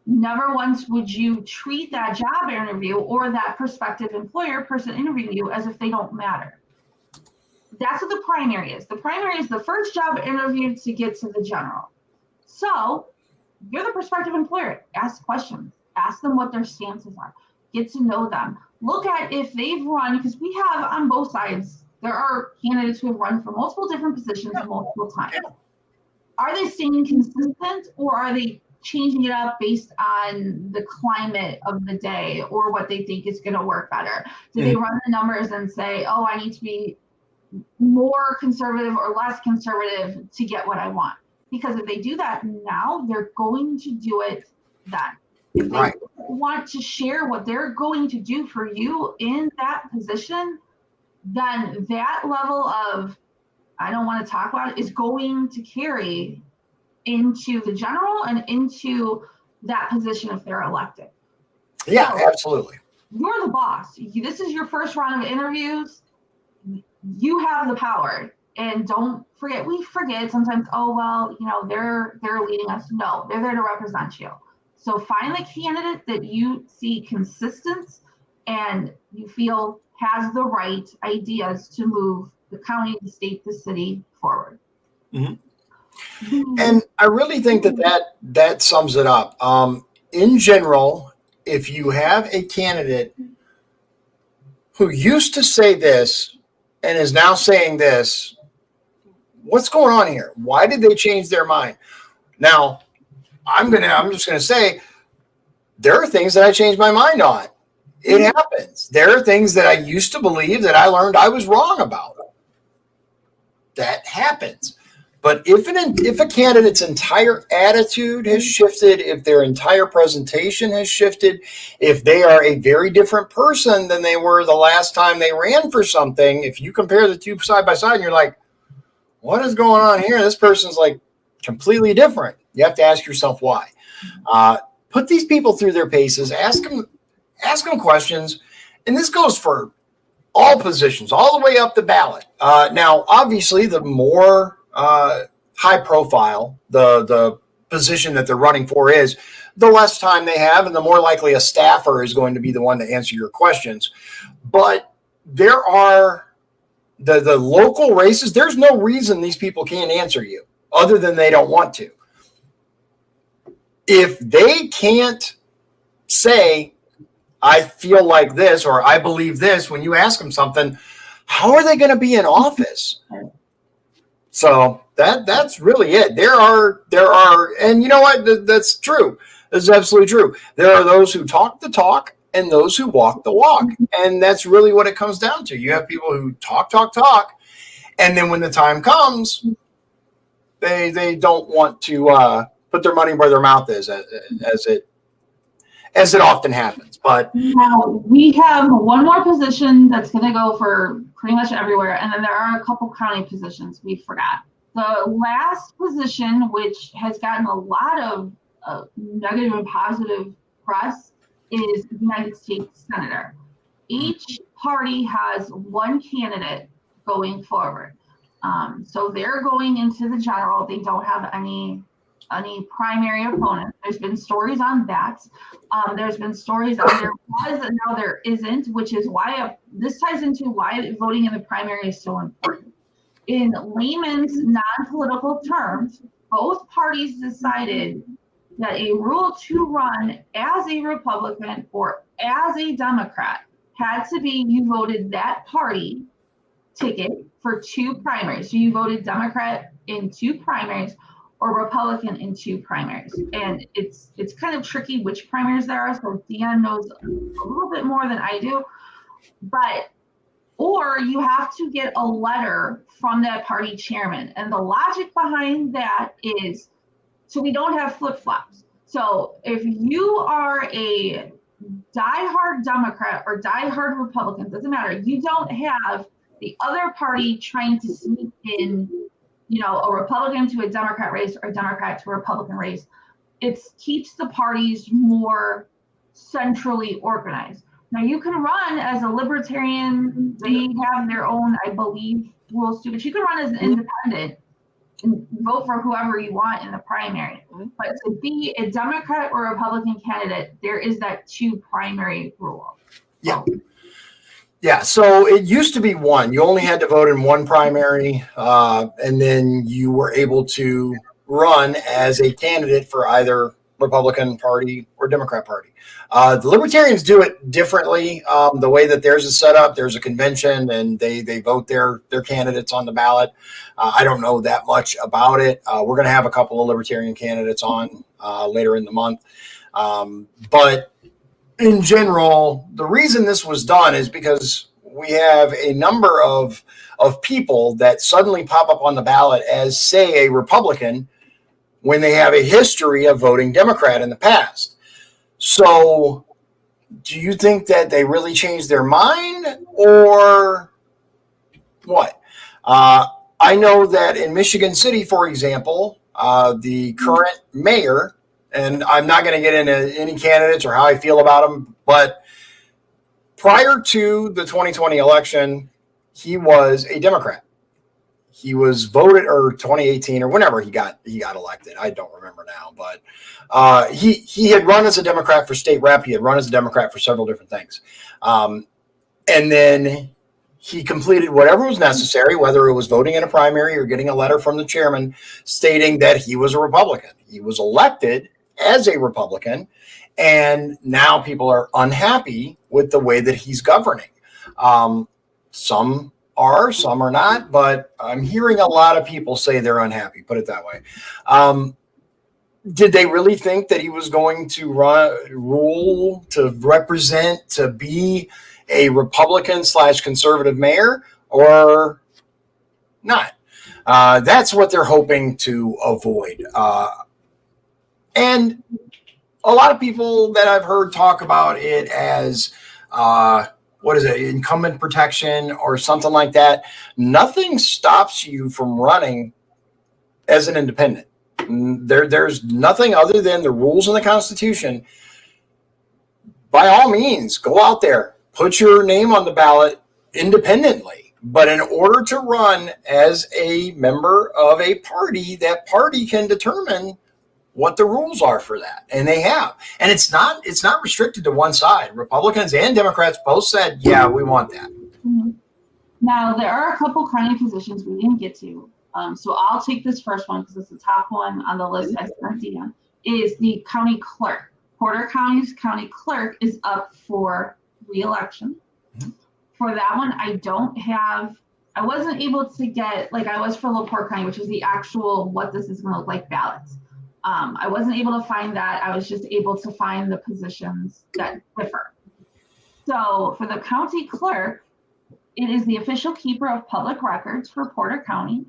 Never once would you treat that job interview or that prospective employer person interviewing you as if they don't matter. That's what the primary is. The primary is the first job interview to get to the general. So you're the prospective employer. Ask questions. Ask them what their stances are. Get to know them. Look at if they've run, because we have on both sides, there are candidates who have run for multiple different positions multiple times. Are they staying consistent, or are they changing it up based on the climate of the day or what they think is going to work better? Do they run the numbers and say, oh, I need to be more conservative or less conservative to get what I want? Because if they do that now, they're going to do it then. If they want to share what they're going to do for you in that position, then that level of, I don't want to talk about it, is going to carry into the general and into that position if they're elected. Yeah, so, absolutely. You're the boss. This is your first round of interviews. You have the power. And don't forget, we forget sometimes, oh, well, they're leading us. No, they're there to represent you. So find the candidate that you see consistent and you feel has the right ideas to move the county, the state, the city forward. And I really think that sums it up. In general, if you have a candidate who used to say this and is now saying this, what's going on here? Why did they change their mind? Now, I'm just gonna say there are things that I changed my mind on. It happens. There are things that I used to believe that I learned I was wrong about. That happens. But if a candidate's entire attitude has shifted, if their entire presentation has shifted, if they are a very different person than they were the last time they ran for something, if you compare the two side by side and you're like, what is going on here? This person's like completely different. You have to ask yourself why. Put these people through their paces, ask them questions. And this goes for all positions, all the way up the ballot. Now, obviously, the more high profile the position that they're running for is, the less time they have and the more likely a staffer is going to be the one to answer your questions. But there are the local races. There's no reason these people can't answer you other than they don't want to. If they can't say, I feel like this, or I believe this, when you ask them something, how are they going to be in office? So that's really it. There are, and you know what? That's true. That's absolutely true. There are those who talk the talk and those who walk the walk. And that's really what it comes down to. You have people who talk. And then when the time comes, they don't want to put their money where their mouth is, as it often happens. But now we have one more position that's going to go for pretty much everywhere, and then there are a couple county positions we forgot. The last position, which has gotten a lot of negative and positive press, is United States Senator. Each party has one candidate going forward. So they're going into the general. They don't have any primary opponent. There's been stories on that. There's been stories on there was and now there isn't, which is why this ties into why voting in the primary is so important. In layman's non-political terms, both parties decided that a rule to run as a Republican or as a Democrat had to be you voted that party ticket for two primaries. So you voted Democrat in two primaries or Republican in two primaries. And it's kind of tricky which primaries there are. So Dion knows a little bit more than I do. Or you have to get a letter from that party chairman. And the logic behind that is so we don't have flip-flops. So if you are a diehard Democrat or diehard Republican, doesn't matter. You don't have the other party trying to sneak in, a Republican to a Democrat race or a Democrat to a Republican race. It keeps the parties more centrally organized. Now you can run as a libertarian. They have their own, I believe, rules too, but you can run as an independent and vote for whoever you want in the primary. But to be a Democrat or a Republican candidate, there is that two primary rule. Yeah. So it used to be one. You only had to vote in one primary, and then you were able to run as a candidate for either Republican Party or Democrat Party. The Libertarians do it differently. The way that theirs is set up, there's a convention and they vote their candidates on the ballot. I don't know that much about it. We're going to have a couple of Libertarian candidates on later in the month. But in general, the reason this was done is because we have a number of people that suddenly pop up on the ballot as, say, a Republican when they have a history of voting Democrat in the past. So do you think that they really changed their mind or what? I know that in Michigan City, for example, the current mayor, and I'm not going to get into any candidates or how I feel about them, but prior to the 2020 election, he was a Democrat. He was voted, or 2018 or whenever he got elected. I don't remember now, but he had run as a Democrat for state rep. He had run as a Democrat for several different things. And then he completed whatever was necessary, whether it was voting in a primary or getting a letter from the chairman stating that he was a Republican. He was elected as a Republican, and now people are unhappy with the way that he's governing. Some are not, but I'm hearing a lot of people say they're unhappy, put it that way. Did they really think that he was going to rule, to represent, to be a Republican / conservative mayor, or not? That's what they're hoping to avoid. And a lot of people that I've heard talk about it as incumbent protection or something like that. Nothing stops you from running as an independent. There's nothing other than the rules in the Constitution. By all means, go out there, put your name on the ballot independently. But in order to run as a member of a party, that party can determine what the rules are for that. And they have. And it's not restricted to one side. Republicans and Democrats both said, yeah, we want that. Mm-hmm. Now, there are a couple county positions we didn't get to. So I'll take this first one because it's the top one on the list I sent Dion, is the county clerk. Porter County's county clerk is up for re-election. Mm-hmm. For that one, I wasn't able to get, like I was for LaPorte County, which is the actual what this is going to look like ballots. I wasn't able to find that. I was just able to find the positions that differ. So for the county clerk, it is the official keeper of public records for Porter County.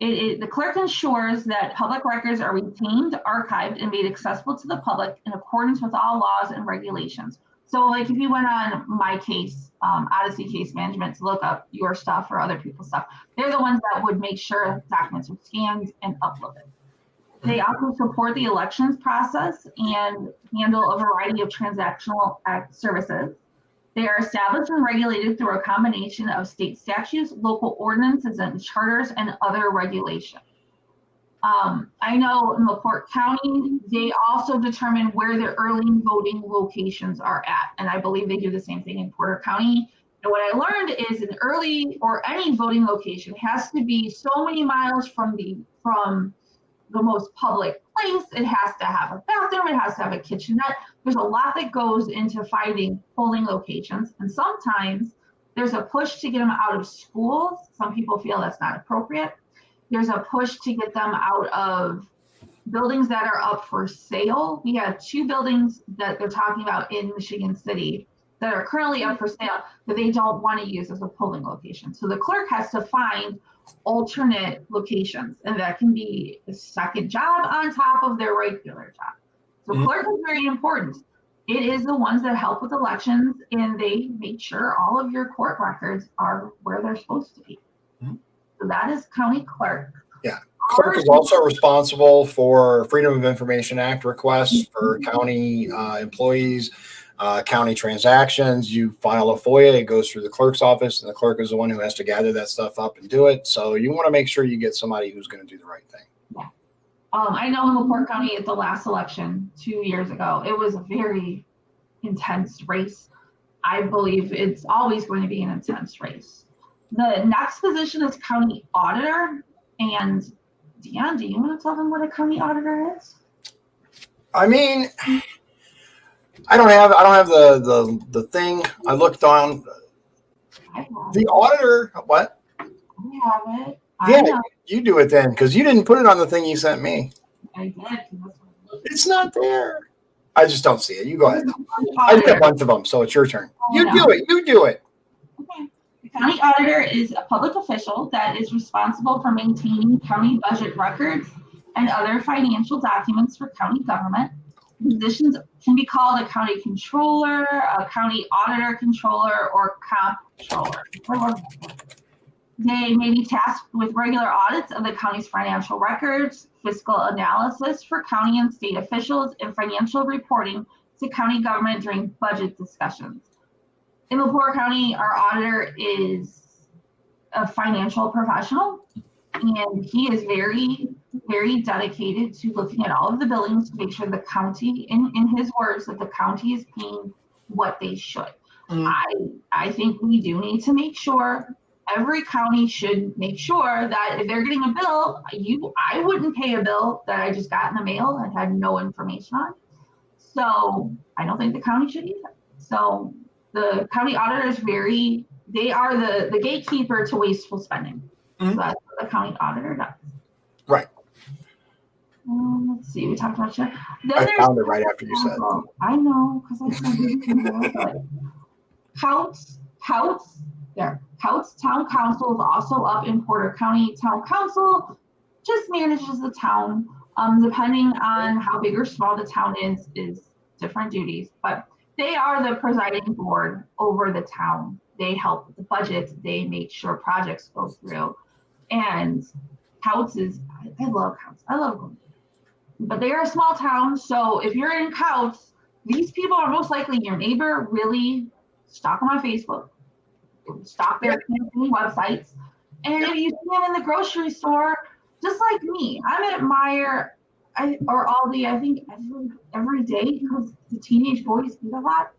The clerk ensures that public records are retained, archived, and made accessible to the public in accordance with all laws and regulations. So like if you went on my case, Odyssey Case Management, to look up your stuff or other people's stuff, they're the ones that would make sure documents are scanned and uploaded. They also support the elections process and handle a variety of transactional services. They are established and regulated through a combination of state statutes, local ordinances, and charters, and other regulations. I know in LaPorte County, they also determine where their early voting locations are at. And I believe they do the same thing in Porter County. And what I learned is an early or any voting location has to be so many miles from the most public place. It has to have a bathroom. It has to have a kitchenette. There's a lot that goes into finding polling locations. And sometimes there's a push to get them out of schools. Some people feel that's not appropriate. There's a push to get them out of buildings that are up for sale. We have 2 buildings that they're talking about in Michigan City that are currently up for sale that they don't want to use as a polling location. So the clerk has to find alternate locations, and that can be a second job on top of their regular job. So clerk is very important. It is the ones that help with elections, and they make sure all of your court records are where they're supposed to be. So that is county clerk. Yeah. Clerk is also responsible for Freedom of Information Act requests for county employees, county transactions. You file a FOIA, it goes through the clerk's office, and the clerk is the one who has to gather that stuff up and do it. So you want to make sure you get somebody who's going to do the right thing. Yeah. I know in LaPorte County at the last election 2 years ago, it was a very intense race. I believe it's always going to be an intense race. The next position is county auditor. And Dion, do you want to tell them what a county auditor is? I mean, I don't have the thing. I looked on the auditor. What? I have it. Yeah, you do it then, because you didn't put it on the thing you sent me. I did. It's not there. I just don't see it. You go ahead. I did a bunch of them, so it's your turn. You do it. You do it. Okay. The county auditor is a public official that is responsible for maintaining county budget records and other financial documents for county government. Positions can be called a county controller, a county auditor controller, or comptroller. They may be tasked with regular audits of the county's financial records, fiscal analysis for county and state officials, and financial reporting to county government during budget discussions. In LaPorte County, our auditor is a financial professional, and he is very, very dedicated to looking at all of the billings to make sure the county, in his words, that the county is paying what they should. I think we do need to make sure, every county should make sure that if they're getting a bill, I wouldn't pay a bill that I just got in the mail and had no information on. So I don't think the county should either. So the county auditor is they are the gatekeeper to wasteful spending. So that's what the county auditor does. Right. Let's see, we talked about that. I found it right after you said. I know, because I said it. Counts there. Couts Town Council is also up in Porter County. Town Council just manages the town. Depending on how big or small the town is different duties, but they are the presiding board over the town. They help with the budget. They make sure projects go through. And Couts is, I love Couts. I love them. But they are a small town, so if you're in Couts, these people are most likely your neighbor. Really stalk them on Facebook, stalk their campaign websites, and if you see them in the grocery store, just like me, I'm at Meijer or Aldi, I think every day because the teenage boys eat a lot.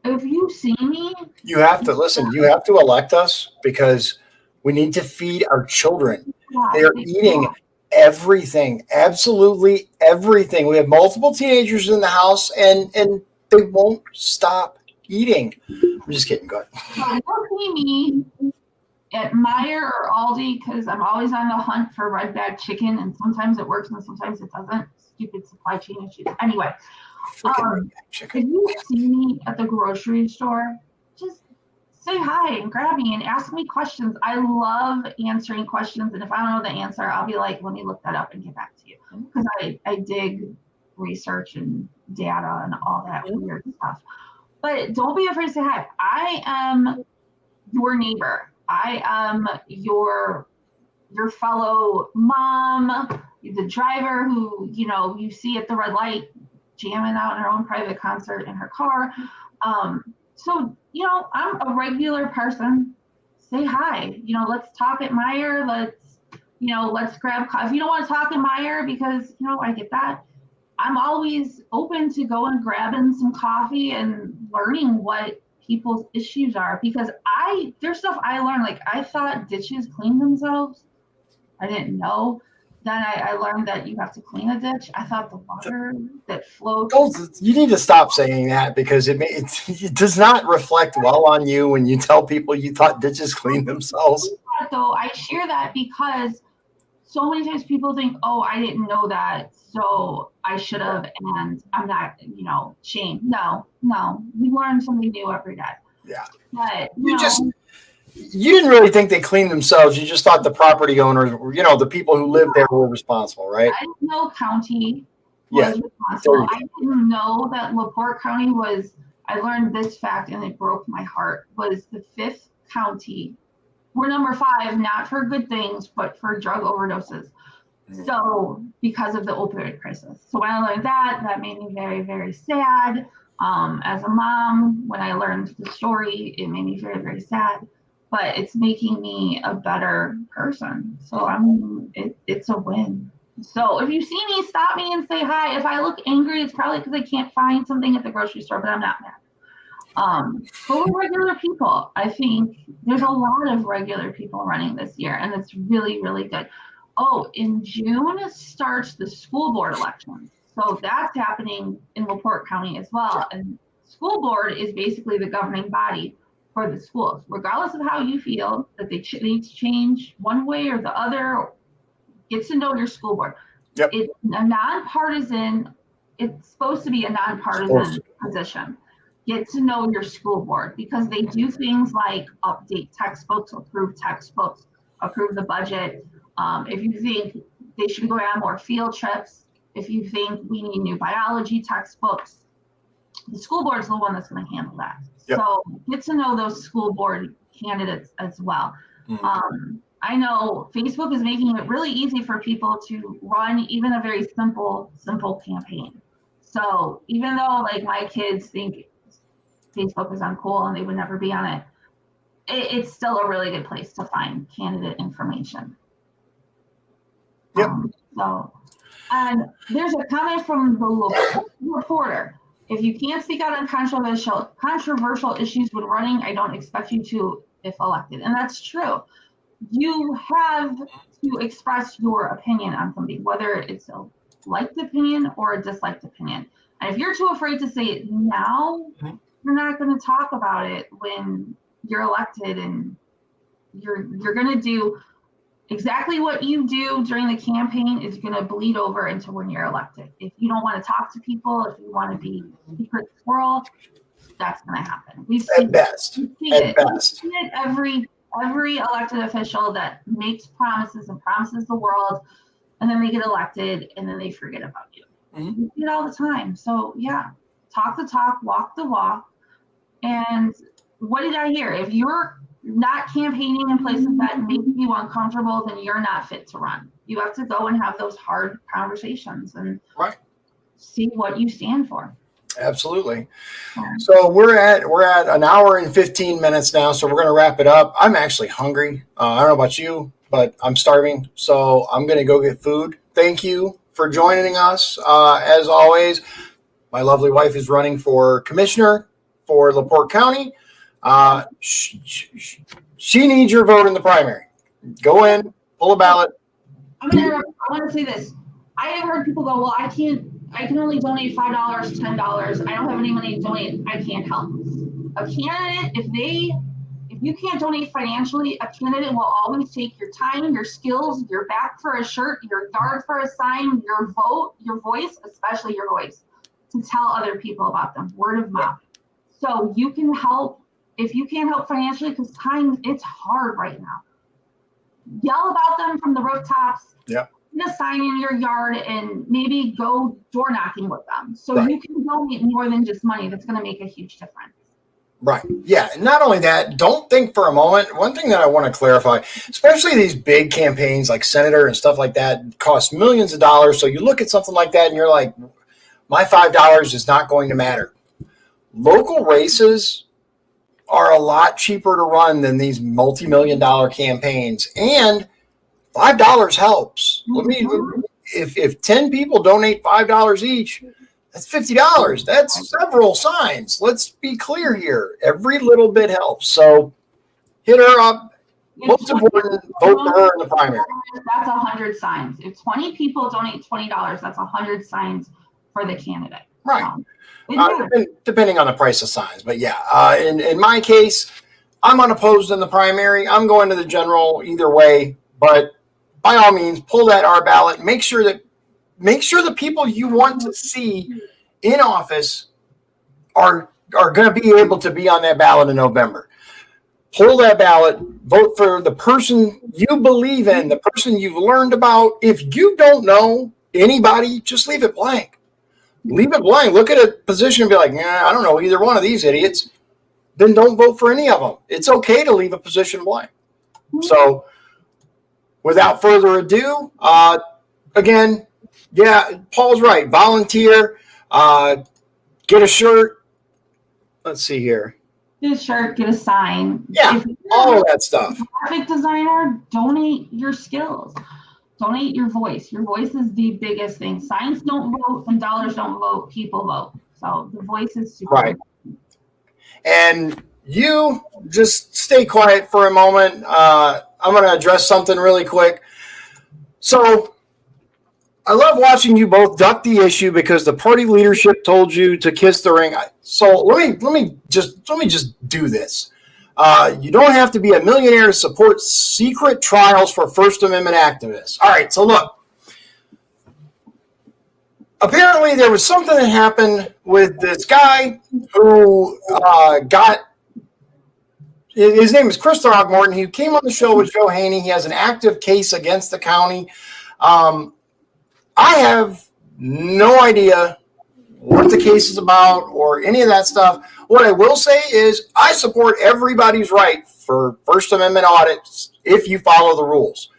If you see me, you have to listen. You have to elect us because we need to feed our children. They are eating everything, absolutely everything. We have multiple teenagers in the house, and they won't stop eating. I'm just kidding. Go ahead. So you'll see me at Meijer or Aldi because I'm always on the hunt for red bag chicken, and sometimes it works and sometimes it doesn't. Stupid supply chain issues. Anyway, if you see me at the grocery store, just say hi and grab me and ask me questions. I love answering questions, and if I don't know the answer, I'll be like, let me look that up and get back to you because I dig research and data and all that weird stuff. But don't be afraid to say hi. I am your neighbor. I am your fellow mom, the driver who, you see at the red light jamming out in her own private concert in her car. So, I'm a regular person. Say hi. Let's talk at Meijer. Let's grab coffee. If you don't want to talk at Meijer because, I get that. I'm always open to going grabbing some coffee and learning what people's issues are because there's stuff I learned. Like I thought ditches clean themselves. I didn't know. Then I learned that you have to clean a ditch. I thought the water that floats. You need to stop saying that because it does not reflect well on you when you tell people you thought ditches clean themselves. Though I share that because so many times people think, oh, I didn't know that, so I should have, and I'm not, shame. No, we learn something new every day. Yeah. But you didn't really think they cleaned themselves. You just thought the property owners, the people who lived there were responsible, right? I didn't know county was responsible. I didn't know that LaPorte County was, I learned this fact and it broke my heart, was the 5th county. We're number 5, not for good things, but for drug overdoses. So because of the opioid crisis. So when I learned that made me very, very sad. As a mom, when I learned the story, it made me very, very sad. But it's making me a better person. So it's a win. So if you see me, stop me and say hi. If I look angry, it's probably because I can't find something at the grocery store, but I'm not mad. But we're regular people. I think there's a lot of regular people running this year, and it's really, really good. Oh, in June starts the school board election. So that's happening in LaPorte County as well. And school board is basically the governing body for the schools. Regardless of how you feel that they need to change one way or the other, get to know your school board. Yep. It's a nonpartisan, it's supposed to be a nonpartisan position. Get to know your school board because they do things like update textbooks, approve the budget. If you think they should go on more field trips, if you think we need new biology textbooks, the school board is the one that's going to handle that. Yep. So get to know those school board candidates as well. Mm-hmm. I know Facebook is making it really easy for people to run even a very simple campaign. So even though like my kids think Facebook is uncool and they would never be on it, it's still a really good place to find candidate information. Yep. And there's a comment from the reporter. If you can't speak out on controversial issues when running, I don't expect you to if elected. And that's true. You have to express your opinion on something, whether it's a liked opinion or a disliked opinion. And if you're too afraid to say it now, you're not going to talk about it when you're elected, and you're going to do exactly what you do during the campaign is going to bleed over into when you're elected. If you don't want to talk to people, if you want to be a secret squirrel, that's going to happen. We've seen it every elected official that makes promises and promises the world, and then they get elected and then they forget about you. Mm-hmm. We see it all the time. So yeah, talk the talk, walk the walk. And what did I hear? If you're not campaigning in places that make you uncomfortable, then you're not fit to run. You have to go and have those hard conversations and see what you stand for. Absolutely. So we're at an hour and 15 minutes now, so we're going to wrap it up. I'm actually hungry. I don't know about you, but I'm starving, so I'm going to go get food. Thank you for joining us. As always, my lovely wife is running for commissioner for LaPorte County. She needs your vote in the primary. Go in, pull a ballot. I want to say this. I have heard people go, well, I can only donate $5, $10. I don't have any money to donate. I can't help. A candidate, if you can't donate financially, a candidate will always take your time, your skills, your back for a shirt, your yard for a sign, your vote, your voice, especially your voice, to tell other people about them, word of mouth. So you can help. If you can't help financially, because it's hard right now. Yell about them from the rooftops. Yeah. Put a sign in your yard and maybe go door knocking with them. So you can donate more than just money. That's going to make a huge difference. Right. Yeah. And not only that, don't think for a moment. One thing that I want to clarify, especially these big campaigns like senator and stuff like that, cost millions of dollars. So you look at something like that and you're like, my $5 is not going to matter. Local races are a lot cheaper to run than these multi-million-dollar campaigns, and $5 helps. If 10 people donate $5 each, that's $50. That's several signs. Let's be clear here. Every little bit helps. So hit her up. Most important, vote for her in the primary. That's 100 signs. If 20 people donate $20, that's 100 signs for the candidate. Right. Depending on the price of signs. But yeah, in my case, I'm unopposed in the primary. I'm going to the general either way. But by all means, pull that R ballot. Make sure the people you want to see in office are going to be able to be on that ballot in November. Pull that ballot. Vote for the person you believe in, the person you've learned about. If you don't know anybody, just leave it blank. Leave it blank. Look at a position and be like, nah, I don't know either one of these idiots. Then don't vote for any of them. It's okay to leave a position blank. So without further ado, again, yeah, Paul's right. Volunteer, get a shirt. Let's see here. Get a shirt, get a sign. Yeah, all of that stuff. Graphic designer, donate your skills. Donate your voice. Your voice is the biggest thing. Signs don't vote and dollars don't vote. People vote. So the voice is super right. And you just stay quiet for a moment. I'm going to address something really quick. So I love watching you both duck the issue because the party leadership told you to kiss the ring. So let me just do this. You don't have to be a millionaire to support secret trials for First Amendment activists. All right, so look. Apparently, there was something that happened with this guy who his name is Chris Throgmorton. He came on the show with Joe Haney. He has an active case against the county. I have no idea what the case is about or any of that stuff. What I will say is I support everybody's right for First Amendment audits if you follow the rules.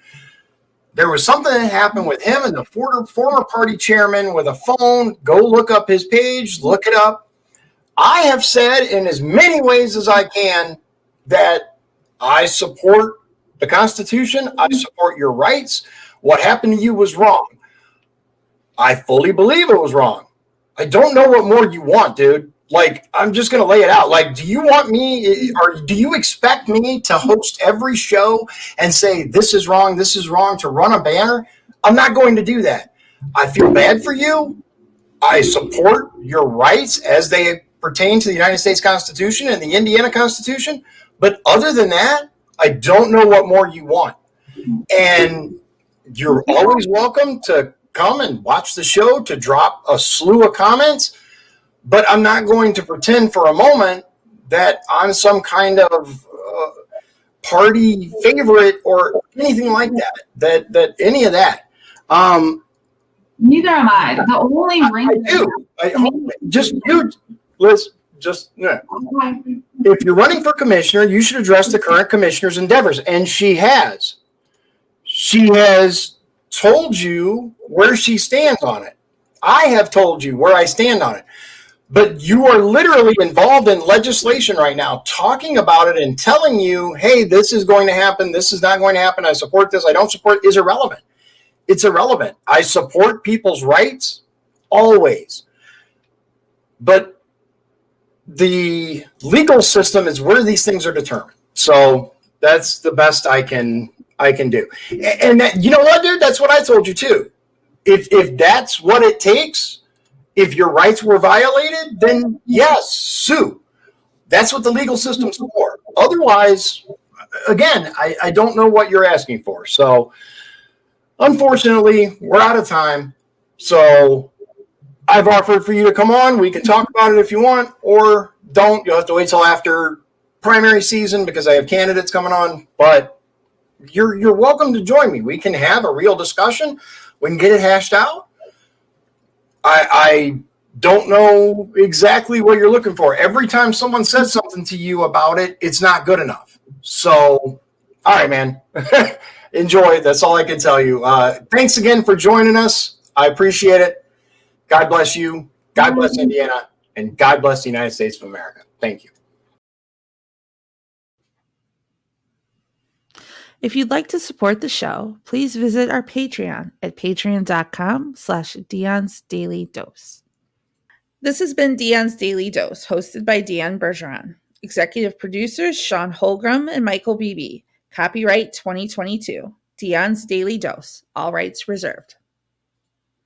There was something that happened with him and the former party chairman with a phone. Go look up his page, look it up. I have said in as many ways as I can that I support the Constitution. I support your rights. What happened to you was wrong. I fully believe it was wrong. I don't know what more you want, dude. Like, I'm just going to lay it out. Like, do you want me, or do you expect me to host every show and say, this is wrong, to run a banner? I'm not going to do that. I feel bad for you. I support your rights as they pertain to the United States Constitution and the Indiana Constitution. But other than that, I don't know what more you want. And you're always welcome to come and watch the show, to drop a slew of comments. but I'm not going to pretend for a moment that I'm some kind of party favorite or anything like that any of that. Neither am I. The only ring if you're running for commissioner, you should address the current commissioner's endeavors. And she has told you where she stands on it. I have told you where I stand on it. But you are literally involved in legislation right now, talking about it and telling you, hey, this is going to happen. This is not going to happen. I support this. I don't support it, is irrelevant. It's irrelevant. I support people's rights always. But the legal system is where these things are determined. So that's the best I can do. And that, you know what, dude? That's what I told you too. If that's what it takes, if your rights were violated, then yes, sue. That's what the legal system's for. Otherwise, again, I don't know what you're asking for. So unfortunately, we're out of time. So I've offered for you to come on. We can talk about it if you want, or don't. You'll have to wait till after primary season because I have candidates coming on. But you're welcome to join me. We can have a real discussion. We can get it hashed out. I don't know exactly what you're looking for. Every time someone says something to you about it, it's not good enough. So, all right, man. Enjoy. That's all I can tell you. Thanks again for joining us. I appreciate it. God bless you. God bless Indiana. And God bless the United States of America. Thank you. If you'd like to support the show, please visit our Patreon at patreon.com/Dion's Daily Dose. This has been Dion's Daily Dose, hosted by Dion Bergeron. Executive producers Sean Holgram and Michael Beebe. Copyright 2022. Dion's Daily Dose. All rights reserved.